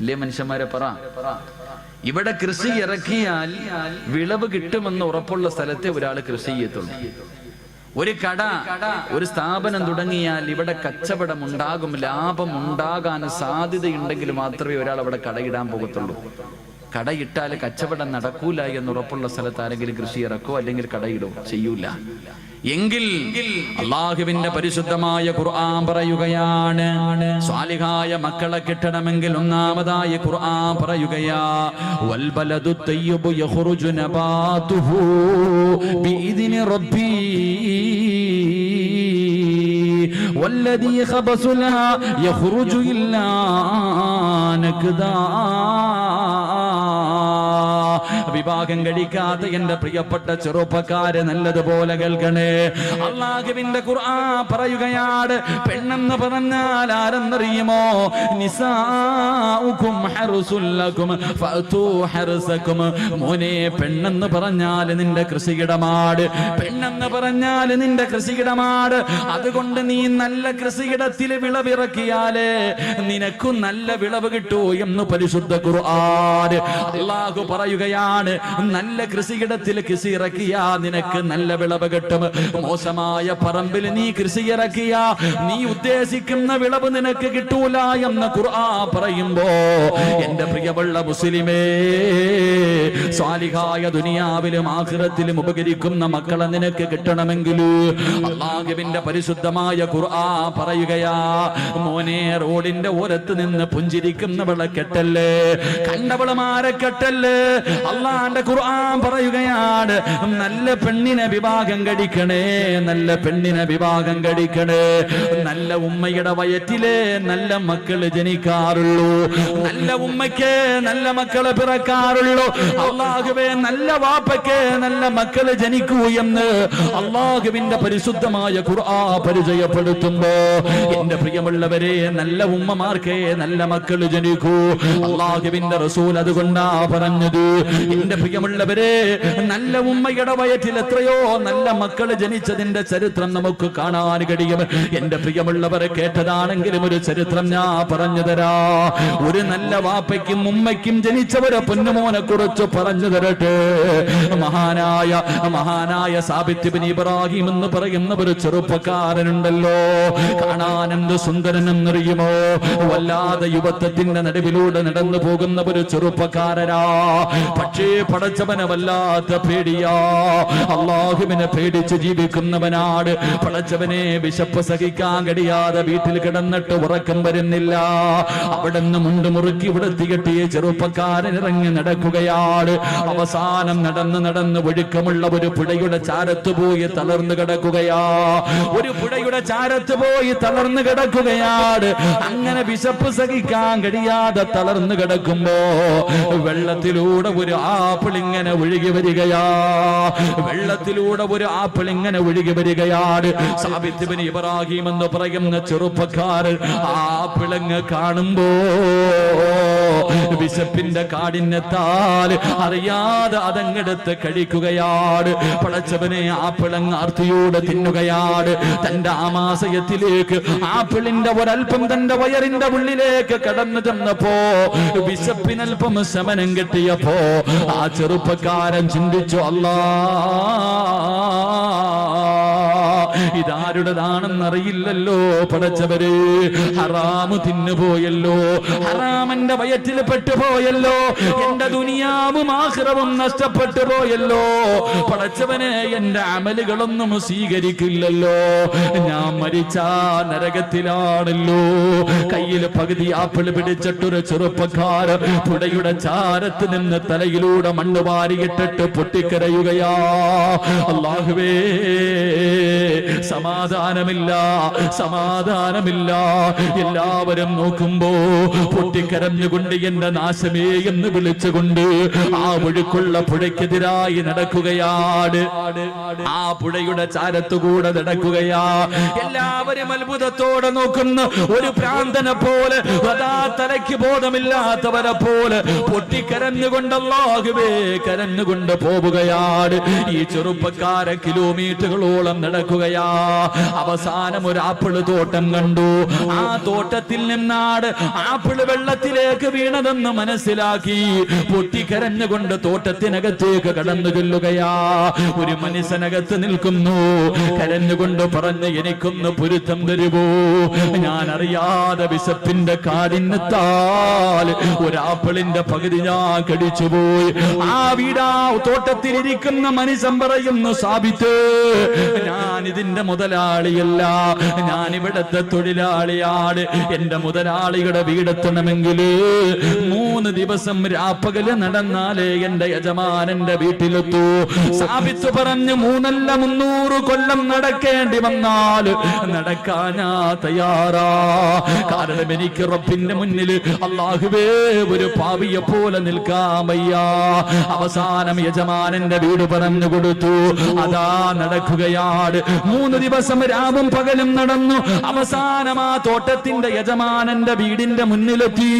ഇല്ലേ മനുഷ്യന്മാരെ പറ. ഇവിടെ കൃഷി ഇറക്കിയാൽ വിളവ് കിട്ടുമെന്ന് ഉറപ്പുള്ള സ്ഥലത്തെ ഒരാൾ കൃഷി ചെയ്യത്തുള്ളൂ. ഒരു കട, ഒരു സ്ഥാപനം തുടങ്ങിയാൽ ഇവിടെ കച്ചവടം ഉണ്ടാകും, ലാഭം ഉണ്ടാകാൻ സാധ്യതയുണ്ടെങ്കിൽ മാത്രമേ ഒരാൾ അവിടെ കടയിടാൻ പോകത്തുള്ളൂ. കടയിട്ടാൽ കച്ചവടം നടക്കൂല എന്നുറപ്പുള്ള സ്ഥലത്ത് ആരെങ്കിലും കൃഷി ഇറക്കോ അല്ലെങ്കിൽ കടയിടോ? ചെയ്യൂല. എങ്കിൽ അല്ലാഹുവിന്റെ പരിശുദ്ധമായ ഖുർആൻ പറയുകയാണ്, സ്വാലിഹായ മക്കളെ കിട്ടണമെങ്കിൽ ഒന്നാമതായി ഖുർആൻ പറയുകയാ, വൽ ബലദു തയ്യിബു യഖ്റുജു നബാതുഹു ബിഇദ്നി റബ്ബി വല്ലദീ ഖബസു ലഹാ യഖ്റുജു ഇല്ലാ നക്ദാ. വിവാഹം കഴിക്കാത്ത എന്റെ പ്രിയപ്പെട്ട ചെറുപ്പക്കാരെ നല്ലതുപോലെ കേൾക്കണേ. അല്ലാഹുവിന്റെ ഖുർആൻ പറയുകയാണ്, പെണ്ണെന്ന് പറഞ്ഞാൽ ആരെന്നറിയുമോ? നിസാഉകും ഹർസുൽ ലകും ഫഅതു ഹർസകും. മോനെ, പെണ്ണെന്ന് പറഞ്ഞാൽ നിന്റെ കൃഷിയിടമാണ്. പെണ്ണെന്ന് പറഞ്ഞാൽ നിന്റെ കൃഷിയിടമാണ്. അതുകൊണ്ട് നീ നല്ല കൃഷിയിടത്തിൽ വിളവിറക്കിയാലേ നിനക്കും നല്ല വിളവ് കിട്ടൂ എന്ന് പരിശുദ്ധ ഖുർആൻ. അല്ലാഹു പറയുകയാണ്, നല്ല കൃഷിയിടത്തിൽ കൃഷി ഇറക്കിയാ നിനക്ക് നല്ല വിളവ് കിട്ടും. മോശമായ പറമ്പിൽ നീ കൃഷി ഇറക്കിയാ നീ ഉദ്ദേശിക്കുന്ന വിളവ് നിനക്ക് കിട്ടൂല എന്ന് ഖുർആൻ പറയുമ്പോ, എന്റെ പ്രിയമുള്ള മുസ്ലിമേ, സ്വാലിഹായ ദുനിയാവിലും ആഖിറത്തിലും ഉപകരിക്കുന്ന മക്കളെ നിനക്ക് കിട്ടണമെങ്കിൽ അല്ലാഹുവിന്റെ പരിശുദ്ധമായ ഖുർആൻ പറയുകയാ, മോനെ, റോഡിന്റെ ഓരത്ത് നിന്ന് പുഞ്ചിരിക്കുന്നവളെ കെട്ടല്ലേ, കണ്ടവളമാരെ കെട്ടല്ലേ. അള്ളാന്റെ ഖുർആൻ പറയുകയാണ്, നല്ല പെണ്ണിനെ വിവാഹം കഴിക്കണേ, നല്ല പെണ്ണിനെ വിവാഹം കഴിക്കണേ. നല്ല ഉമ്മയുടെ വയറ്റിലെ നല്ല മക്കള് ജനിക്കാറുള്ളൂ, നല്ല ഉമ്മയ്ക്ക് നല്ല മക്കള് പിറക്കാറുള്ളൂ. അള്ളാഹുവേ, നല്ല വാപ്പയ്ക്ക് നല്ല മക്കള് ജനിക്കൂ എന്ന് അള്ളാഹുവിന്റെ പരിശുദ്ധമായ ഖുർആൻ പരിചയപ്പെടുത്തുമ്പോ, എന്റെ പ്രിയമുള്ളവരെ, നല്ല ഉമ്മമാർക്ക് നല്ല മക്കള് ജനിക്കൂ. അള്ളാഹുവിന്റെ റസൂൽ അതുകൊണ്ടാ പറഞ്ഞത്, എന്റെ പ്രിയമുള്ളവരെ, നല്ല ഉമ്മയുടെ വയറ്റിൽ എത്രയോ നല്ല മക്കൾ ജനിച്ചതിന്റെ ചരിത്രം നമുക്ക് കാണാൻ കഴിയും. എന്റെ പ്രിയമുള്ളവരെ, കേട്ടതാണെങ്കിലും ഒരു ചരിത്രം ഞാൻ പറഞ്ഞു തരാ. ഒരു നല്ല വാപ്പയ്ക്കും ഉമ്മയ്ക്കും ജനിച്ചവരെ പൊന്നുമോനെ കുറിച്ച് പറഞ്ഞു തരട്ടെ. മഹാനായ സാബിത്ത് ഇബ്നു ഇബ്രാഹിം എന്ന് പറയുന്ന ഒരു ചെറുപ്പക്കാരനുണ്ടല്ലോ, കാണാൻ എന്ത് സുന്ദരനെന്നറിയുമോ? വല്ലാതെ യുവത്വത്തിന്റെ നടുവിലൂടെ നടന്നു പോകുന്ന ഒരു ചെറുപ്പക്കാരനാ. പക്ഷേ പടച്ചവനെ വല്ലാത്ത പേടിയാ, അള്ളാഹുവിനെ പേടിച്ച് ജീവിക്കുന്നവനാണ്. പടച്ചവനെ വിശപ്പ് സഹിക്കാൻ കഴിയാതെ വീട്ടിൽ കിടന്നിട്ട് ഉറക്കം വരുന്നില്ല. അവിടെ നിന്ന് മുണ്ട് മുറുക്കി വിടുത്തി കെട്ടിയ ചെറുപ്പക്കാരൻ ഇറങ്ങി നടക്കുകയാണ്. അവസാനം നടന്ന് ഒഴുക്കമുള്ള ഒരു പുഴയുടെ ചാരത്ത് പോയി തളർന്നു കിടക്കുകയാ. ഒരു പുഴയുടെ ചാരത്ത് പോയി തളർന്നു കിടക്കുകയാണ്. അങ്ങനെ വിശപ്പ് സഹിക്കാൻ കഴിയാതെ തളർന്നു കിടക്കുമ്പോ വെള്ളത്തിലൂടെ ഒരു ആപ്പിൾ ഇങ്ങനെ ഒഴുകി വരികയാ. വെള്ളത്തിലൂടെ ഒരു ആപ്പിൾ ഇങ്ങനെ ഒഴുകി വരികയാണ്. സാബിത്ത് ഇബ്നു ഇബ്രാഹിം എന്ന് പറയുന്ന ചെറുപ്പക്കാരൻ ആപ്പിളങ്ങ് കാണുമ്പോ വിശപ്പിന്റെ കാഠിന്യത്താൽ അറിയാതെ അതങ്ങെടുത്ത് കഴിക്കുകയാണ്. പടച്ചവനെ, ആപ്പിളങ്ങ് ആർത്തിയോടെ തിന്നുകയാണ്. തന്റെ ആമാശയത്തിലേക്ക് ആപ്പിളിന്റെ ഒരൽപ്പം തന്റെ വയറിന്റെ ഉള്ളിലേക്ക് കടന്നു ചെന്നപ്പോ വിശപ്പിനൽപ്പം ശമനം കിട്ടിയപ്പോ ആ ചെറുപ്പക്കാരൻ ചിന്തിച്ചു, അല്ലാ, ഇതാരുടേതാണെന്നറിയില്ലല്ലോ പടച്ചവര്. ഹറാമ് തിന്നുപോയല്ലോ, ഹറാമന്റെ വയറ്റിൽ പെട്ടുപോയല്ലോ, എന്റെ ദുനിയാവും ആഖിറവും നഷ്ടപ്പെട്ടു പോയല്ലോ. പടച്ചവനെ, എന്റെ അമലുകളൊന്നും സ്വീകരിക്കില്ലല്ലോ, ഞാൻ മരിച്ചാ നരകത്തിലാണല്ലോ. കയ്യിൽ പകുതി ആപ്പിൾ പിടിച്ചിട്ടൊരു ചെറുപ്പക്കാരൻ പുഴയുടെ ചാരത്ത് നിന്ന് തലയിലൂടെ മണ്ണ് വാരിയിട്ടിട്ട് പൊട്ടിക്കരയുകയാ. അല്ലാഹുവേ, സമാധാനമില്ല. എല്ലാവരും നോക്കുമ്പോ പൊട്ടിക്കരഞ്ഞുകൊണ്ട് എന്റെ നാശമേ എന്ന് വിളിച്ചുകൊണ്ട് ആ ഒഴുക്കുള്ള പുഴയ്ക്കെതിരായി നടക്കുകയാണ്. ആ പുഴയുടെ ചാരത്തുകൂടെ നടക്കുകയാ. എല്ലാവരും അത്ഭുതത്തോടെ നോക്കുന്ന ഒരു പ്രാന്തനെ പോലെ, അതാ തലയ്ക്ക് ബോധമില്ലാത്തവരെ പോലെ പൊട്ടിക്കരഞ്ഞുകൊണ്ട് അല്ലാഹുവേ കരഞ്ഞുകൊണ്ട് പോവുകയാണ്. ഈ ചെറുപ്പക്കാരെ കിലോമീറ്ററുകളോളം നടക്കുകയാ. അവസാനം ഒരു ആപ്പിള് തോട്ടം കണ്ടു. ആ തോട്ടത്തിൽ നിന്നാണ് ആപ്പിള് വെള്ളത്തിലേക്ക് വീണതെന്ന് മനസ്സിലാക്കി പൊട്ടിക്കരഞ്ഞുകൊണ്ട് തോട്ടത്തിനകത്തേക്ക് കടന്നു ചെല്ലുകയാ. ഒരു മനുഷ്യനകത്ത് നിൽക്കുന്നു, കരഞ്ഞുകൊണ്ട് പറഞ്ഞു, എനിക്കൊന്ന് പൊരുത്തം തരുമോ? ഞാൻ അറിയാതെ വിശപ്പിന്റെ കാഠിന്യത്താൽ ഒരാപ്പിളിന്റെ പകുതി ഞാൻ കടിച്ചുപോയി. ആ വീടാ തോട്ടത്തിലിരിക്കുന്ന മനുഷ്യൻ പറയുന്നു, സാബിത്ത്, ഞാൻ ഇതിന്റെ മുതലാളിയല്ല, ഞാൻ ഇവിടത്തെ തൊഴിലാളിയാണ്. എന്റെ മുതലാളിയുടെ വീടെത്തണമെങ്കിൽ 3 ദിവസം രാപ്പകല് നടന്നാലേ എന്റെ യജമാനന്റെ വീട്ടിലെത്തൂ. സാബിത്ത് പറഞ്ഞു, 3 അല്ല 300 കൊല്ലം നടക്കേണ്ടി വന്നാൽ നടക്കാൻ ഞാൻ തയ്യാറാ. കാരണം എനിക്ക് റബ്ബിന്റെ മുന്നിൽ അല്ലാഹുവേ ഒരു പാപിയെ പോലെ നിൽക്കാൻ വയ്യ. അവസാനം യജമാനന്റെ വീട് പറഞ്ഞു കൊടുത്തു. അതാ നടക്കുകയാണ്. 3 ദിവസം രാവും പകലും നടന്നു. അവസാനം ആ തോട്ടത്തിന്റെ യജമാനന്റെ വീടിന്റെ മുന്നിലെത്തി.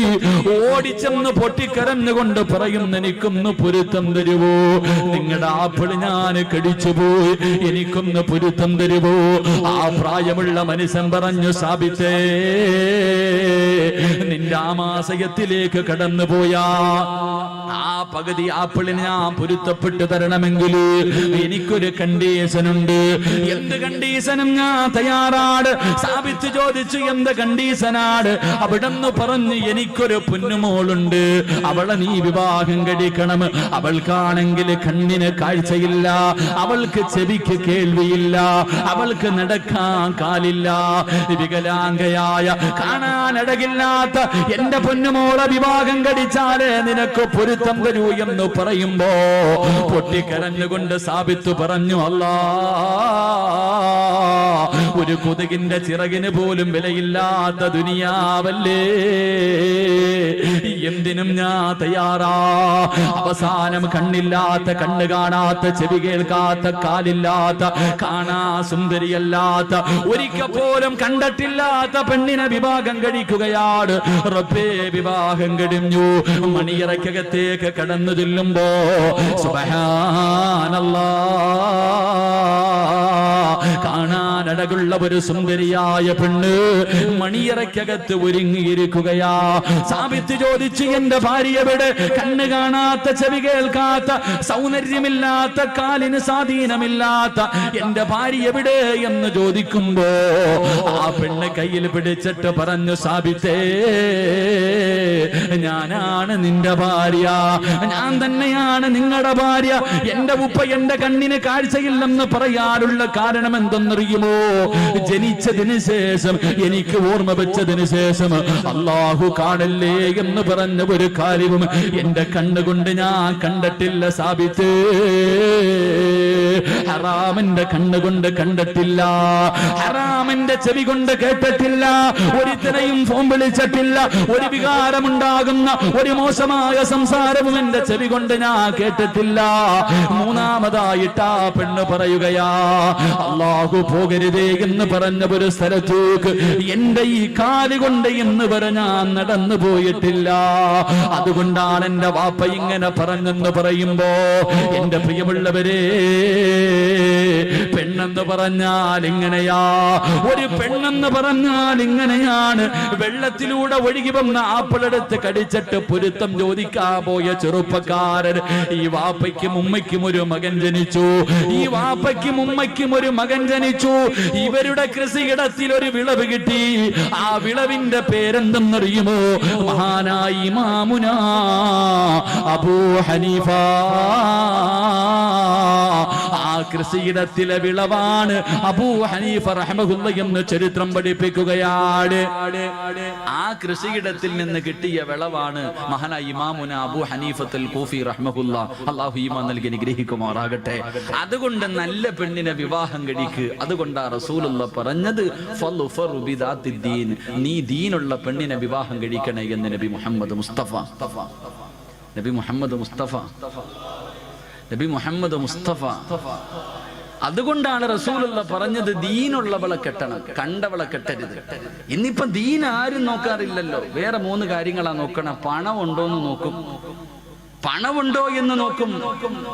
ഓടിച്ചെന്ന് പൊട്ടിക്കരഞ്ഞുകൊണ്ട് പറയുന്നു, എനിക്കൊന്ന് പൊരുത്തം തരുവോ? നിങ്ങളുടെ ആപ്പിള് ഞാൻ കടിച്ചുപോയി, എനിക്കൊന്ന് പൊരുത്തം തരുവോ? ആ പ്രായമുള്ള മനുഷ്യൻ പറഞ്ഞു, സാബിത്തേ, നിന്റെ ആമാശയത്തിലേക്ക് കടന്നുപോയാ ആ പകുതി ആപ്പിളിന് ഞാൻ പൊരുത്തപ്പെട്ടു തരണമെങ്കിൽ എനിക്കൊരു കണ്ടീഷനുണ്ട്. എന്ത് കണ്ടീഷനും ഞാൻ തയ്യാറാണ്. സാബിത്ത് ചോദിച്ചു, എന്ത് കണ്ടീഷനാണ്? അവിടെന്ന് പറഞ്ഞു, എനിക്കൊരു പൊന്നുമോളുണ്ട്, അവളെ നീ വിവാഹം കഴിക്കണം. അവൾക്കാണെങ്കിൽ കണ്ണിന് കാഴ്ചയില്ല, അവൾക്ക് ചെവിക്ക് കേൾവിയില്ല, അവൾക്ക് നടക്കാൻ കാലില്ല, വികലാംഗയായ കാണാനടകില്ലാത്ത എന്റെ പൊന്നുമോളെ വിവാഹം കഴിച്ചാലേ നിനക്ക് പൊരുത്തം തരൂ എന്ന് പറയുമ്പോ പൊട്ടിക്കരഞ്ഞുകൊണ്ട് സാബിത്ത് പറഞ്ഞു, അല്ലാ, ഒരു കൊതുകിന്റെ ചിറകിന് പോലും വിലയില്ലാത്ത ദുനിയാവല്ലേ, എന്തിനും ഞാൻ തയ്യാറാ. അവസാനം കണ്ണില്ലാത്ത, കണ്ണ് കാണാത്ത, ചെവി കേൾക്കാത്ത, കാലില്ലാത്ത, കാണാ സുന്ദരിയല്ലാത്ത, ഒരിക്കൽ പോലും കണ്ടിട്ടില്ലാത്ത പെണ്ണിനെ വിവാഹം കഴിക്കുകയാണ്. റബ്ബേ, വിവാഹം കഴിഞ്ഞു. മണിയറയ്ക്കകത്തേക്ക് കടന്നു ചെല്ലുമ്പോ സുബ്ഹാനല്ലാഹ്, കാണാനടകുള്ള ഒരു സുന്ദരിയായ പെണ്ണ് മണിയറയ്ക്കകത്ത് ഒരുങ്ങിയിരിക്കുകയാ. സാബിത്ത് ചോദിച്ചു, എന്റെ ഭാര്യ എവിടെ? കണ്ണ് കാണാത്ത, ചെവി കേൾക്കാത്ത, സൗന്ദര്യമില്ലാത്ത, കാലിന് സ്വാധീനമില്ലാത്ത എന്റെ ഭാര്യ എവിടെ എന്ന് ചോദിക്കുമ്പോ ആ പെണ്ണ് കയ്യിൽ പിടിച്ചിട്ട് പറഞ്ഞു, സാബിത്തേ, ഞാനാണ് നിന്റെ ഭാര്യ, ഞാൻ തന്നെയാണ് നിങ്ങളുടെ ഭാര്യ. എന്റെ ഉപ്പ എന്റെ കണ്ണിന് കാഴ്ചയില്ലെന്ന് പറയാനുള്ള കാരണം എന്തെന്നറിയുമോ? ജനിച്ചതിന് ശേഷം, എനിക്ക് ഓർമ്മ വെച്ചതിന് ശേഷം അല്ലാഹു കാണല്ലേ എന്ന് പറഞ്ഞ ഒരു കാര്യവും എന്റെ കണ്ണുകൊണ്ട് ഞാൻ കണ്ടിട്ടില്ല സാബിത്തേ. ഹറാമിന്റെ കണ്ണുകൊണ്ട് കണ്ടിട്ടില്ല, ഹറാമിന്റെ ചെവി കൊണ്ട് കേട്ടിട്ടില്ല, ഒരുത്തനെയും ഫോൺ വിളിച്ചിട്ടില്ല, ഒരു വികാരമുണ്ടാകുന്ന ഒരു മോശമായ സംസാരവും എന്റെ ചെവി കൊണ്ട് ഞാൻ കേട്ടിട്ടില്ല. മൂന്നാമതായിട്ട് ആ പെണ്ണ് പറയുകയാ, അല്ലാഹു പോകരുതേ എന്ന് പറഞ്ഞ ഒരു സ്ഥലത്തേക്ക് എന്റെ ഈ കാലുകൊണ്ട് ഇന്ന് വരെ ഞാൻ നടന്നു പോയിട്ടില്ല. അതുകൊണ്ടാണ് എന്റെ വാപ്പ ഇങ്ങനെ പറഞ്ഞെന്ന് പറയുമ്പോ, എന്റെ പ്രിയമുള്ളവരെ, പെണ്ണെന്ന് പറഞ്ഞാൽ ഇങ്ങനെയാ, ഒരു പെണ്ണെന്ന് പറഞ്ഞാൽ ഇങ്ങനെയാണ്. വെള്ളത്തിലൂടെ ഒഴുകി വന്ന ആപ്പിളെടുത്ത് കടിച്ചിട്ട് പൊരുത്തം ചോദിക്കാൻ പോയ ചെറുപ്പക്കാരൻ, ഈ വാപ്പയ്ക്കും ഉമ്മയ്ക്കും ഒരു മകൻ ജനിച്ചു, ഈ വാപ്പയ്ക്കും ഉമ്മയ്ക്കും ഒരു മകൻ ജനിച്ചു. ഇവരുടെ കൃഷിയിടത്തിൽ ഒരു വിളവ് കിട്ടി. ആ വിളവിന്റെ പേരെന്തെന്നറിയുമോ? മഹാനായ ഇമാമുനാ അബൂ ഹനീഫ. ആ കൃഷിയിടത്തിലെ വിളവാണ് അബൂ ഹനീഫ റഹ്മഹുല്ലാഹ് എന്ന് ചരിത്രം പഠിപ്പിക്കുകയാണ്. ആ കൃഷിയിടത്തിൽ നിന്ന് കിട്ടിയ വിളവാണ് മഹാനായ ഇമാമുന അബൂ ഹനീഫത്തുൽ കൂഫി റഹ്മഹുല്ലാഹ്. അല്ലാഹു ഈമാൻ നൽകി അനുഗ്രഹിക്കുമാറാകട്ടെ. അതുകൊണ്ട് നല്ല പെണ്ണിനെ വിവാഹം കഴിക്ക്. അതുകൊണ്ടാ റസൂലുള്ളാഹ് പറഞ്ഞത്, ഫളുഫറു ബിദാത്തിദ്ദീൻ, നീ ദീനുള്ള പെണ്ണിനെ വിവാഹം കഴിക്കണേ എന്ന് നബി മുഹമ്മദ് മുസ്തഫ. നബി മുഹമ്മദ് മുസ്തഫ, നബി മുഹമ്മദ് മുസ്തഫ. അതുകൊണ്ടാണ് റസൂലുള്ളാഹ് പറഞ്ഞത്, ദീനുള്ളവളെ കെട്ടണം, കണ്ടവളെ കെട്ടരുത്. ഇന്നിപ്പോ ദീൻ ആരും നോക്കാറില്ലല്ലോ. വേറെ 3 കാര്യങ്ങളാ നോക്കണം. പണം ഉണ്ടോന്ന് നോക്കും, പണമുണ്ടോ എന്ന് നോക്കും.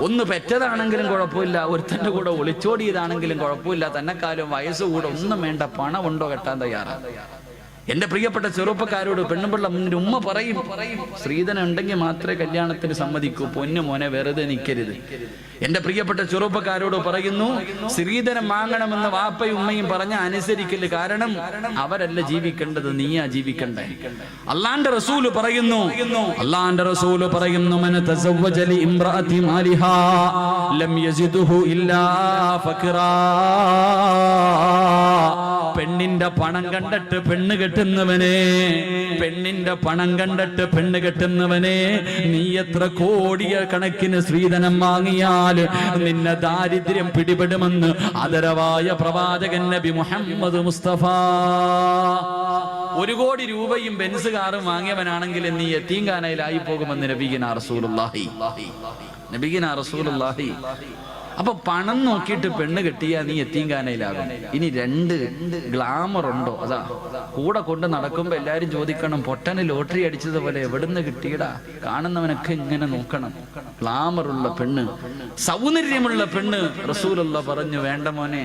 ഒന്ന് പെറ്റതാണെങ്കിലും കുഴപ്പമില്ല, ഒരുത്തന്റെ കൂടെ ഒളിച്ചോടിയതാണെങ്കിലും കുഴപ്പമില്ല, തന്നെക്കാലം വയസ്സുകൂടെ ഒന്നും വേണ്ട, പണമുണ്ടോ കെട്ടാൻ തയ്യാറാണ്. എന്റെ പ്രിയപ്പെട്ട ചെറുപ്പക്കാരോട് പെണ്ണുപിള്ള മുന്നിൽ ഉമ്മ പറയും, സ്ത്രീധനം ഉണ്ടെങ്കിൽ മാത്രമേ കല്യാണത്തിന് സമ്മതിക്കൂ, പൊന്നു മോനെ വെറുതെ നിൽക്കരുത്. എന്റെ പ്രിയപ്പെട്ട ചെറുപ്പക്കാരോട് പറയുന്നു, സ്ത്രീധനം വാങ്ങണമെന്ന് വാപ്പയും ഉമ്മയും പറഞ്ഞ അനുസരിക്കല്. കാരണം അവരല്ല ജീവിക്കേണ്ടത്, നീയാ ജീവിക്കണ്ടേ. അള്ളാന്റെ റസൂല് പറയുന്നു, മൻ തസവ്വജ ലി ഇംറഅതി മാലിഹാ ലം യസിദുഹു ഇല്ലാ ഫഖറാ. പെണ്ണിന്റെ പണം കണ്ടിട്ട് പെണ്ണ് കെട്ടുന്നവനെ, പെണ്ണിന്റെ പണം കണ്ടിട്ട് പെണ്ണ് കെട്ടുന്നവനെ, നീ എത്ര കോടിയ കണക്കിന് സ്ത്രീധനം വാങ്ങിയാൽ നിന്നെ ദാരിദ്ര്യം പിടിപെടുമെന്ന് ആദരവായ പ്രവാചകൻ നബി മുഹമ്മദ് മുസ്തഫ. 1 കോടി രൂപയും ബെൻസ് കാറും വാങ്ങിയവനാണെങ്കിൽ നീ യതീംഖാനയിലായി പോകുമെന്ന് നബിഗിന റസൂലുള്ളാഹി. അപ്പൊ പണം നോക്കിയിട്ട് പെണ്ണ് കെട്ടിയാ നീ യതീംഖാനയിലാകും. ഇനി 2 ഗ്ലാമർ ഉണ്ടോ? അതാ കൂടെ കൊണ്ട് നടക്കുമ്പോ എല്ലാരും ചോദിക്കണം, പൊട്ടന് ലോട്ടറി അടിച്ചതുപോലെ എവിടുന്ന് കിട്ടിയടാ? കാണുന്നവനൊക്കെ ഇങ്ങനെ നോക്കണം. ഗ്ലാമറുള്ള പെണ്ണ്, സൗന്ദര്യമുള്ള പെണ്ണ്. റസൂലുള്ള പറഞ്ഞു, വേണ്ട മോനെ,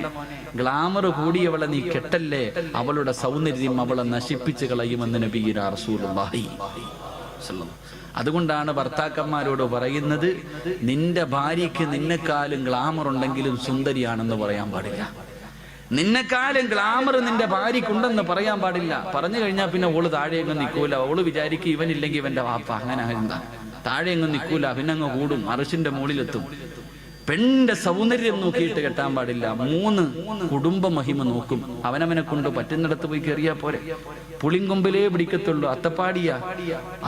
ഗ്ലാമർ കൂടിയവളെ നീ കെട്ടല്ലേ, അവളുടെ സൗന്ദര്യം അവളെ നശിപ്പിച്ചു കളയുമെന്ന് നബിയിന റസൂലുള്ളാഹി. അതുകൊണ്ടാണ് ഭർത്താക്കന്മാരോട് പറയുന്നത്, നിന്റെ ഭാര്യയ്ക്ക് നിന്നെക്കാളും ഗ്ലാമർ ഉണ്ടെങ്കിലും സുന്ദരിയാണെന്ന് പറയാൻ പാടില്ല. നിന്നെക്കാളും ഗ്ലാമർ നിന്റെ ഭാര്യക്കുണ്ടെന്ന് പറയാൻ പാടില്ല. പറഞ്ഞു കഴിഞ്ഞാൽ പിന്നെ ഓള് താഴെയെങ്ങും നിൽക്കൂല. ഓള് വിചാരിക്കും ഇവനില്ലെങ്കിൽ ഇവന്റെ വാപ്പ, അങ്ങനെ എന്താ താഴെയെങ്ങും നിൽക്കൂല, പിന്നെ അങ്ങ് കൂടും, അർശിന്റെ മുകളിലെത്തും. പെണ്ണിന്റെ സൗന്ദര്യം നോക്കിയിട്ട് കെട്ടാൻ പാടില്ല. 3 കുടുംബ മഹിമ നോക്കും. അവനവനെ കൊണ്ട് പറ്റുന്നിടത്ത് പോയി കയറിയാ പോരെ. പുളിങ്കൊമ്പിലേ പിടിക്കത്തുള്ളൂ, അത്തപ്പാടിയ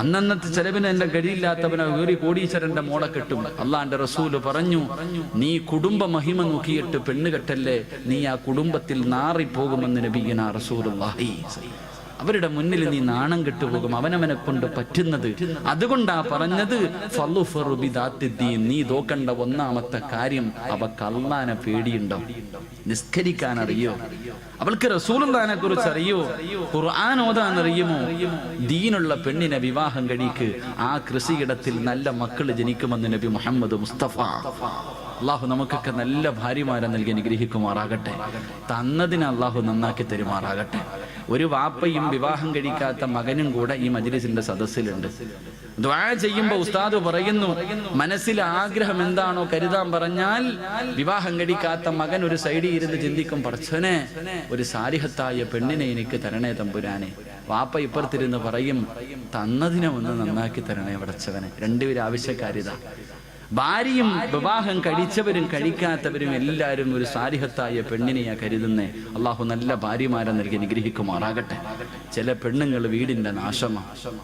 അന്നന്നത്തെ ചെലവിന് എന്റെ ഗതിയില്ലാത്തവനെ വേറി കോടീശ്വരന്റെ മോളെ കെട്ടും. അള്ളാന്റെ റസൂല് പറഞ്ഞു, നീ കുടുംബ മഹിമ നോക്കിയിട്ട് പെണ്ണ് കെട്ടല്ലേ, നീ ആ കുടുംബത്തിൽ നാറിപ്പോകുമെന്ന് നബിയിന റസൂലുള്ളാഹി. അവരുടെ മുന്നിൽ നീ നാണം കെട്ടുപോകും, അവനവനെ കൊണ്ട് പറ്റുന്നത്. അതുകൊണ്ടാ പറഞ്ഞത്, നീ നോക്കണ്ട 1ാമത്തെ കാര്യം, അവക്ക് അള്ളാനെ പേടിയുണ്ടോ? നിസ്കരിക്കാൻ അറിയോ? അവൾക്ക് റസൂലുള്ളാഹിനെ കുറിച്ച് അറിയോ? ഖുർആൻ ഓതാൻ അറിയുമോ? ദീനുള്ള പെണ്ണിനെ വിവാഹം കഴിക്ക്. ആ കൃഷിയിടത്തിൽ നല്ല മക്കൾ ജനിക്കുമെന്ന് നബി മുഹമ്മദ് മുസ്തഫ. അള്ളാഹു നമുക്കൊക്കെ നല്ല ഭാര്യമാരെ നൽകി അനുഗ്രഹിക്കുമാറാകട്ടെ. തന്നതിന് അള്ളാഹു നന്നാക്കി തരുമാറാകട്ടെ. ഒരു വാപ്പയും വിവാഹം കഴിക്കാത്ത മകനും കൂടെ ഈ മജ്‌ലിസിന്റെ സദസ്സിലുണ്ട്. ദുആ ചെയ്യുമ്പോൾ ഉസ്താദ് പറയുന്നു, മനസ്സിലെ ആഗ്രഹം എന്താണോ കരുതാൻ പറഞ്ഞാൽ, വിവാഹം കഴിക്കാത്ത മകൻ ഒരു സൈഡിൽ ഇരുന്ന് ചിന്തിക്കും, പടച്ചോനെ ഒരു സാലിഹത്തായ പെണ്ണിനെ എനിക്ക് തരണേ തമ്പുരാനെ. വാപ്പ ഇപ്പുറത്തിരുന്ന് പറയും, തന്നതിനെ ഒന്ന് നന്നാക്കി തരണേ പടച്ചവനെ. 2 പേരും ആവശ്യക്കാരിതാ. ഭാര്യയും വിവാഹം കഴിച്ചവരും കഴിക്കാത്തവരും എല്ലാവരും ഒരു സാലിഹത്തായ പെണ്ണിനെയാ കരുതുന്നേ. അള്ളാഹു നല്ല ഭാര്യമാരെ നൽകി അനുഗ്രഹിക്കുമാറാകട്ടെ. ചില പെണ്ണുങ്ങൾ വീടിന്റെ നാശമാണ്,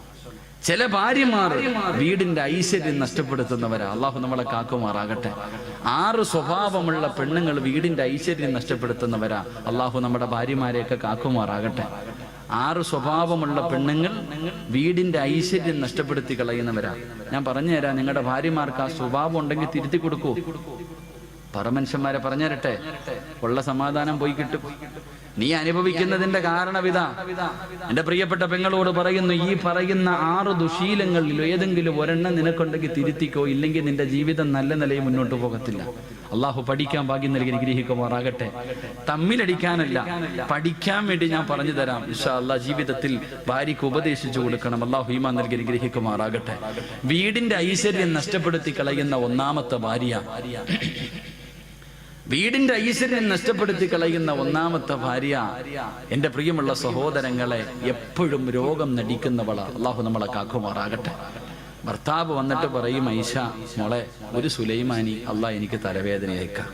ചില ഭാര്യമാർ വീടിന്റെ ഐശ്വര്യം നഷ്ടപ്പെടുത്തുന്നവരാ. അള്ളാഹു നമ്മളെ കാക്കുമാറാകട്ടെ. 6 സ്വഭാവമുള്ള പെണ്ണുങ്ങൾ വീടിന്റെ ഐശ്വര്യം നഷ്ടപ്പെടുത്തുന്നവരാ. അള്ളാഹു നമ്മുടെ ഭാര്യമാരെയൊക്കെ കാക്കുമാറാകട്ടെ. 6 സ്വഭാവമുള്ള പെണ്ണുങ്ങൾ വീടിന്റെ ഐശ്വര്യം നഷ്ടപ്പെടുത്തി കളയുന്നവരാ. ഞാൻ പറഞ്ഞുതരാം, നിങ്ങളുടെ ഭാര്യമാർക്ക് ആ സ്വഭാവം ഉണ്ടെങ്കിൽ തിരുത്തി കൊടുക്കൂ. പറമനുഷ്യന്മാരെ പറഞ്ഞു തരട്ടെ, ഉള്ള സമാധാനം പോയി കിട്ടും. നീ അനുഭവിക്കുന്നതിന്റെ കാരണം ഇതാ. എന്റെ പ്രിയപ്പെട്ട പെങ്ങളോട് പറയുന്നു, ഈ പറയുന്ന 6 ദുശീലങ്ങളിൽ ഏതെങ്കിലും ഒരെണ്ണം നിനക്കുണ്ടെങ്കിൽ തിരുത്തിക്കോ, ഇല്ലെങ്കിൽ നിന്റെ ജീവിതം നല്ല നിലയിൽ മുന്നോട്ട് പോകത്തില്ല. അള്ളാഹു പഠിക്കാൻ ഭാഗ്യം നൽകി അനുഗ്രഹിക്കുമാറാകട്ടെ. തമ്മിലടിക്കാനല്ല, പഠിക്കാൻ വേണ്ടി ഞാൻ പറഞ്ഞു തരാം. ഇൻഷാ അല്ലാഹ് ജീവിതത്തിൽ ഭാര്യയ്ക്ക് ഉപദേശിച്ചു കൊടുക്കണം. അള്ളാഹു ഈമാൻ നൽകി അനുഗ്രഹിക്കുമാറാകട്ടെ. വീടിന്റെ ഐശ്വര്യം നഷ്ടപ്പെടുത്തി കളയുന്ന 1ാമത്തെ ഭാര്യ, വീടിന്റെ ഐശ്വര്യം നഷ്ടപ്പെടുത്തി കളയുന്ന 1ാമത്തെ ഭാര്യ, എന്റെ പ്രിയമുള്ള സഹോദരങ്ങളെ, എപ്പോഴും രോഗം നടിക്കുന്നവള. അള്ളാഹു നമ്മളെ കാക്കുമാറാകട്ടെ. ഭർത്താവ് വന്നിട്ട് പറയും, ഐഷ മോളെ, ഒരു സുലൈമാനി അള്ളാഹ് എനിക്ക് തലവേദന അയക്കാം.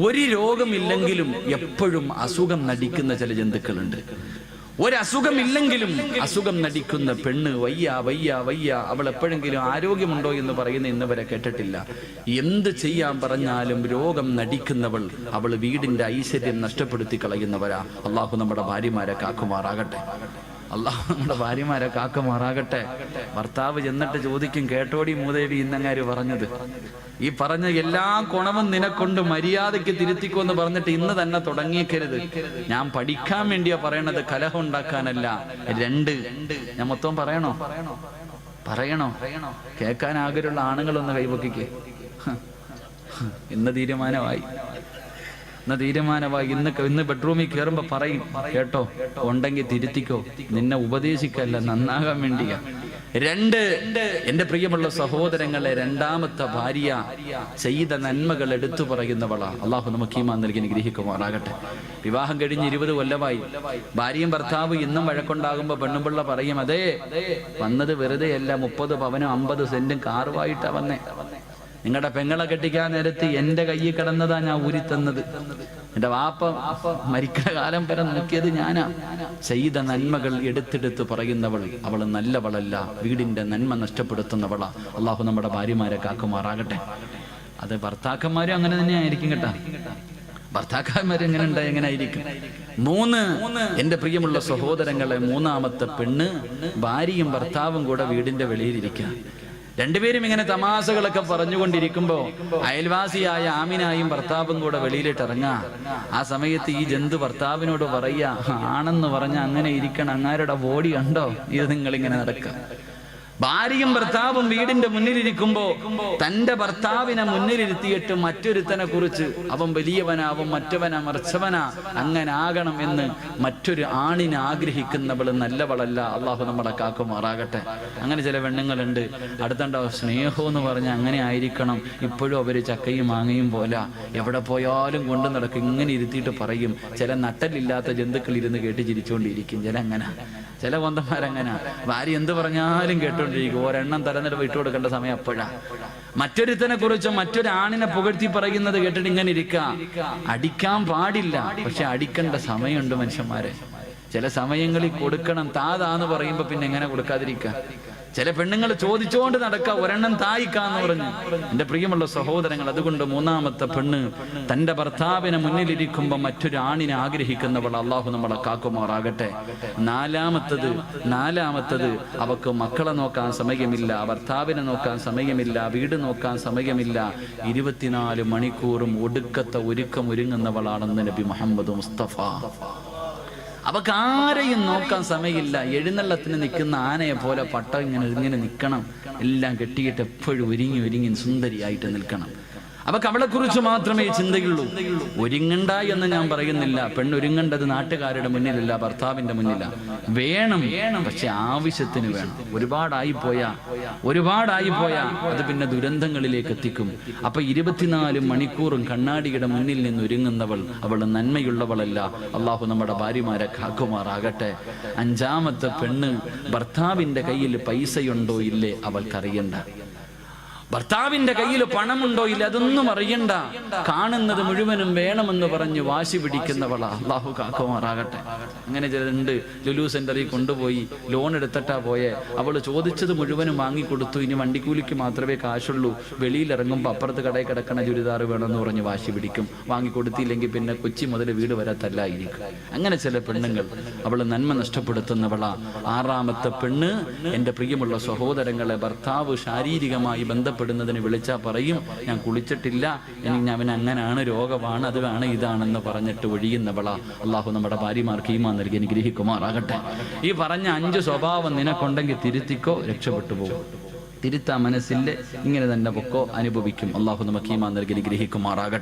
ഒരു രോഗമില്ലെങ്കിലും എപ്പോഴും അസുഖം നടിക്കുന്ന ചില ജന്തുക്കളുണ്ട്. ഒരസുഖമില്ലെങ്കിലും അസുഖം നടിക്കുന്ന പെണ്ണ്, വയ്യ വയ്യ വയ്യ, അവൾ എപ്പോഴെങ്കിലും ആരോഗ്യമുണ്ടോ എന്ന് പറയുന്ന ഇന്ന് വരെ കേട്ടിട്ടില്ല. എന്ത് ചെയ്യാൻ പറഞ്ഞാലും രോഗം നടിക്കുന്നവൾ, അവൾ വീടിന്റെ ഐശ്വര്യം നഷ്ടപ്പെടുത്തി കളയുന്നവരാ. അള്ളാഹു നമ്മുടെ ഭാര്യമാരെ കാക്കുമാറാകട്ടെ. അള്ളാഹു നമ്മുടെ ഭാര്യമാരെ കാക്കുമാറാകട്ടെ. ഭർത്താവ് ചെന്നിട്ട് ചോദിക്കും, കേട്ടോടി മൂദേവി ഇന്നങ്ങാര് പറഞ്ഞത്, ഈ പറഞ്ഞ എല്ലാ ഗുണവും നിനക്കൊണ്ട് മര്യാദയ്ക്ക് തിരുത്തിക്കോന്ന് പറഞ്ഞിട്ട് ഇന്ന് തന്നെ തുടങ്ങിയേക്കരുത്. ഞാൻ പഠിക്കാൻ വേണ്ടിയാ പറയണത്, കലഹം ഉണ്ടാക്കാനല്ല. 2 ഞാൻ മൊത്തം പറയണോ? പറയണോ? കേൾക്കാൻ ആഗ്രഹമുള്ള ആണുങ്ങളൊന്ന് കൈപൊക്കിക്കേ. ഇന്ന് തീരുമാനമായി. ഇന്ന് ബെഡ്റൂമിൽ കയറുമ്പോ പറയും, കേട്ടോ, ഉണ്ടെങ്കിൽ തിരുത്തിക്കോ, നിന്നെ ഉപദേശിക്കല്ല, നന്നാകാൻ വേണ്ടിയാ. 2, എന്റെ പ്രിയമുള്ള സഹോദരങ്ങളെ, രണ്ടാമത്തെ ഭാര്യ ചെയ്ത നന്മകൾ എടുത്തു പറയുന്നവളാ. അള്ളാഹു നമുക്ക് ഈമാൻ നൽകി അനുഗ്രഹിക്കുമാറാകട്ടെ. വിവാഹം കഴിഞ്ഞ് 20 കൊല്ലമായി. ഭാര്യയും ഭർത്താവ് ഇന്നും വഴക്കുണ്ടാകുമ്പോ പെണ്ണുപിള്ള പറയും, അതേ വന്നത് വെറുതെ അല്ല, 30 പവനും 50 സെന്റും കാറുമായിട്ടാ വന്നേ. നിങ്ങളുടെ പെങ്ങളെ കെട്ടിക്കാൻ നേരത്ത് എന്റെ കയ്യിൽ കിടന്നതാ ഞാൻ ഊരിത്തന്നത്. എന്റെ വാപ്പ മരിക്കുന്ന കാലം വരെ നോക്കിയത് ഞാനാ. ചെയ്ത നന്മകൾ എടുത്തെടുത്ത് പറയുന്നവൾ, അവൾ നല്ലവളല്ല, വീടിന്റെ നന്മ നഷ്ടപ്പെടുത്തുന്നവളാ. അള്ളാഹു നമ്മുടെ ഭാര്യമാരെ കാക്കുമാറാകട്ടെ. അത് ഭർത്താക്കന്മാരും അങ്ങനെ തന്നെ ആയിരിക്കും കേട്ടാ. ഭർത്താക്കന്മാര് എങ്ങനെ ഉണ്ടായി എങ്ങനെ ആയിരിക്കും. 3, എന്റെ പ്രിയമുള്ള സഹോദരങ്ങളെ, മൂന്നാമത്തെ പെണ്ണ് ഭാര്യയും ഭർത്താവും കൂടെ വീടിന്റെ വെളിയിലിരിക്കുക. രണ്ടുപേരും ഇങ്ങനെ തമാശകളൊക്കെ പറഞ്ഞുകൊണ്ടിരിക്കുമ്പോ അയൽവാസിയായ ആമിനായും ഭർത്താവും കൂടെ വെളിയിലിട്ട് ഇറങ്ങാ. ആ സമയത്ത് ഈ ജന്തു ഭർത്താവിനോട് പറയാ, ആണെന്ന് പറഞ്ഞ അങ്ങനെ ഇരിക്കണം, അങ്ങാരുടെ ബോഡി കണ്ടോ, ഇത് നിങ്ങളിങ്ങനെ നടക്കുക. ഭാര്യയും ഭർത്താവും വീടിന്റെ മുന്നിലിരിക്കുമ്പോ തന്റെ ഭർത്താവിനെ മുന്നിലിരുത്തിയിട്ട് മറ്റൊരുത്തനെ കുറിച്ച് അവൻ വലിയവനാവും, മറ്റവനാ മറിച്ചവനാ, അങ്ങനെ ആകണം എന്ന് മറ്റൊരു ആണിനെ ആഗ്രഹിക്കുന്നവൾ നല്ലവളല്ല. അള്ളാഹു നമ്മളെ കാക്കുമാറാകട്ടെ. അങ്ങനെ ചില പെണ്ണുങ്ങളുണ്ട്, അടുത്തണ്ടോ സ്നേഹം എന്ന് പറഞ്ഞ അങ്ങനെ ആയിരിക്കണം, ഇപ്പോഴും അവര് ചക്കയും മാങ്ങയും പോലെ എവിടെ പോയാലും കൊണ്ടു നടക്കും. ഇങ്ങനെ ഇരുത്തിയിട്ട് പറയും. ചില നട്ടലില്ലാത്ത ജന്തുക്കൾ ഇരുന്ന് കേട്ട് ചിരിച്ചുകൊണ്ടിരിക്കും. ചില കൊന്തന്മാരങ്ങനെ ഭാര്യ എന്ത് പറഞ്ഞാലും കേട്ടോണ്ടിരിക്കും. ഒരെണ്ണം തരന്നിട്ട് വിട്ടു കൊടുക്കേണ്ട സമയം അപ്പോഴാ. മറ്റൊരുത്തനെ കുറിച്ച് മറ്റൊരു ആണിനെ പുകഴ്ത്തി പറയുന്നത് കേട്ടിട്ട് ഇങ്ങനെ അടിക്കാൻ പാടില്ല, പക്ഷെ അടിക്കേണ്ട സമയമുണ്ട് മനുഷ്യന്മാരെ. ചില സമയങ്ങളിൽ കൊടുക്കണം. താതാന്ന് പറയുമ്പോ പിന്നെ എങ്ങനെ കൊടുക്കാതിരിക്കുക? ചില പെണ്ണുങ്ങൾ ചോദിച്ചുകൊണ്ട് നടക്കുക, ഒരെണ്ണം തായിക്കാന്ന് പറഞ്ഞു. എന്റെ പ്രിയമുള്ള സഹോദരങ്ങൾ, അതുകൊണ്ട് മൂന്നാമത്തെ പെണ്ണ് തന്റെ ഭർത്താവിനെ മുന്നിലിരിക്കുമ്പോ മറ്റൊരു ആണിനെ ആഗ്രഹിക്കുന്നവൾ. അള്ളാഹു നമ്മളെ കാക്കുമാറാകട്ടെ. നാലാമത്തത് അവക്ക് മക്കളെ നോക്കാൻ സമയമില്ല, ഭർത്താവിനെ നോക്കാൻ സമയമില്ല, വീട് നോക്കാൻ സമയമില്ല. 24 മണിക്കൂറും ഒടുക്കത്തെ ഒരുങ്ങുന്നവളാണെന്ന് നബി മുഹമ്മദ് മുസ്തഫ. അവക്ക് ആരെയും നോക്കാൻ സമയമില്ല. എഴുന്നള്ളത്തിന് നിൽക്കുന്ന ആനയെ പോലെ പട്ട ഇങ്ങനെ നിൽക്കണം. എല്ലാം കെട്ടിയിട്ട് എപ്പോഴും ഒരുങ്ങി സുന്ദരിയായിട്ട് നിൽക്കണം. അവക്ക് അവളെ കുറിച്ച് മാത്രമേ ചിന്തയുള്ളൂ. ഒരുങ്ങണ്ട എന്ന് ഞാൻ പറയുന്നില്ല. പെണ്ണൊരുങ്ങേണ്ടത് നാട്ടുകാരുടെ മുന്നിലല്ല, ഭർത്താവിന്റെ മുന്നില. വേണം, പക്ഷെ ആവശ്യത്തിന് വേണം. ഒരുപാടായിപ്പോയാ അത് പിന്നെ ദുരന്തങ്ങളിലേക്ക് എത്തിക്കും. അപ്പൊ 24 മണിക്കൂറും കണ്ണാടിയുടെ മുന്നിൽ നിന്ന് ഒരുങ്ങുന്നവൾ അവൾ നന്മയുള്ളവളല്ല. അള്ളാഹു നമ്മുടെ ഭാര്യമാരെ കാക്കുമാറാകട്ടെ. 5-ാമത്തെ പെണ്ണ് ഭർത്താവിന്റെ കയ്യിൽ പൈസയുണ്ടോ ഇല്ലേ അവൾക്കറിയണ്ട. ഭർത്താവിന്റെ കയ്യിൽ പണമുണ്ടോ ഇല്ല അതൊന്നും അറിയണ്ട. കാണുന്നത് മുഴുവനും വേണമെന്ന് പറഞ്ഞ് വാശി പിടിക്കുന്നവളാ. അള്ളാഹു കാക്കുമാറാകട്ടെ. അങ്ങനെ ചിലരുണ്ട്, ലുലു സെന്ററിൽ കൊണ്ടുപോയി ലോൺ എടുത്തിട്ടാ പോയെ. അവള് ചോദിച്ചത് മുഴുവനും വാങ്ങിക്കൊടുത്തു, ഇനി വണ്ടിക്കൂലിക്ക് മാത്രമേ കാശുള്ളൂ. വെളിയിലിറങ്ങുമ്പോൾ അപ്പുറത്ത് കടയിൽ കിടക്കണ ചുരിദാർ വേണമെന്ന് പറഞ്ഞ് വാശി പിടിക്കും. വാങ്ങിക്കൊടുത്തില്ലെങ്കിൽ പിന്നെ കൊച്ചി മുതൽ വീട് വരെ തല്ലായിരിക്കും. അങ്ങനെ ചില പെണ്ണുങ്ങൾ, അവള് നന്മ നഷ്ടപ്പെടുത്തുന്നവളാ. 6-ാമത്തെ പെണ്ണ്, എന്റെ പ്രിയമുള്ള സഹോദരങ്ങളെ, ഭർത്താവ് ശാരീരികമായി ബന്ധപ്പെടുന്നതിന് വിളിച്ചാൽ പറയും, ഞാൻ കുളിച്ചിട്ടില്ല, എനിക്ക് അവൻ അങ്ങനാണ്, രോഗമാണ്, അതാണ് ഇതാണെന്ന് പറഞ്ഞിട്ട് ഒഴിയുന്നവളാ. അള്ളാഹു നമ്മുടെ ഭാര്യമാർക്ക് ഈമാൻ നൽകി അനുഗ്രഹിക്കുമാറാകട്ടെ. ഈ പറഞ്ഞ 5 സ്വഭാവം നിനക്കുണ്ടെങ്കിൽ തിരുത്തിക്കോ, രക്ഷപ്പെട്ടു പോകും. തിരുത്താൻ മനസ്സില്ല, ഇങ്ങനെ തന്നെ പൊക്കോ, അനുഭവിക്കും. അള്ളാഹു നമുക്ക് ഈമാൻ നൽകി അനുഗ്രഹിക്കുമാറാകട്ടെ.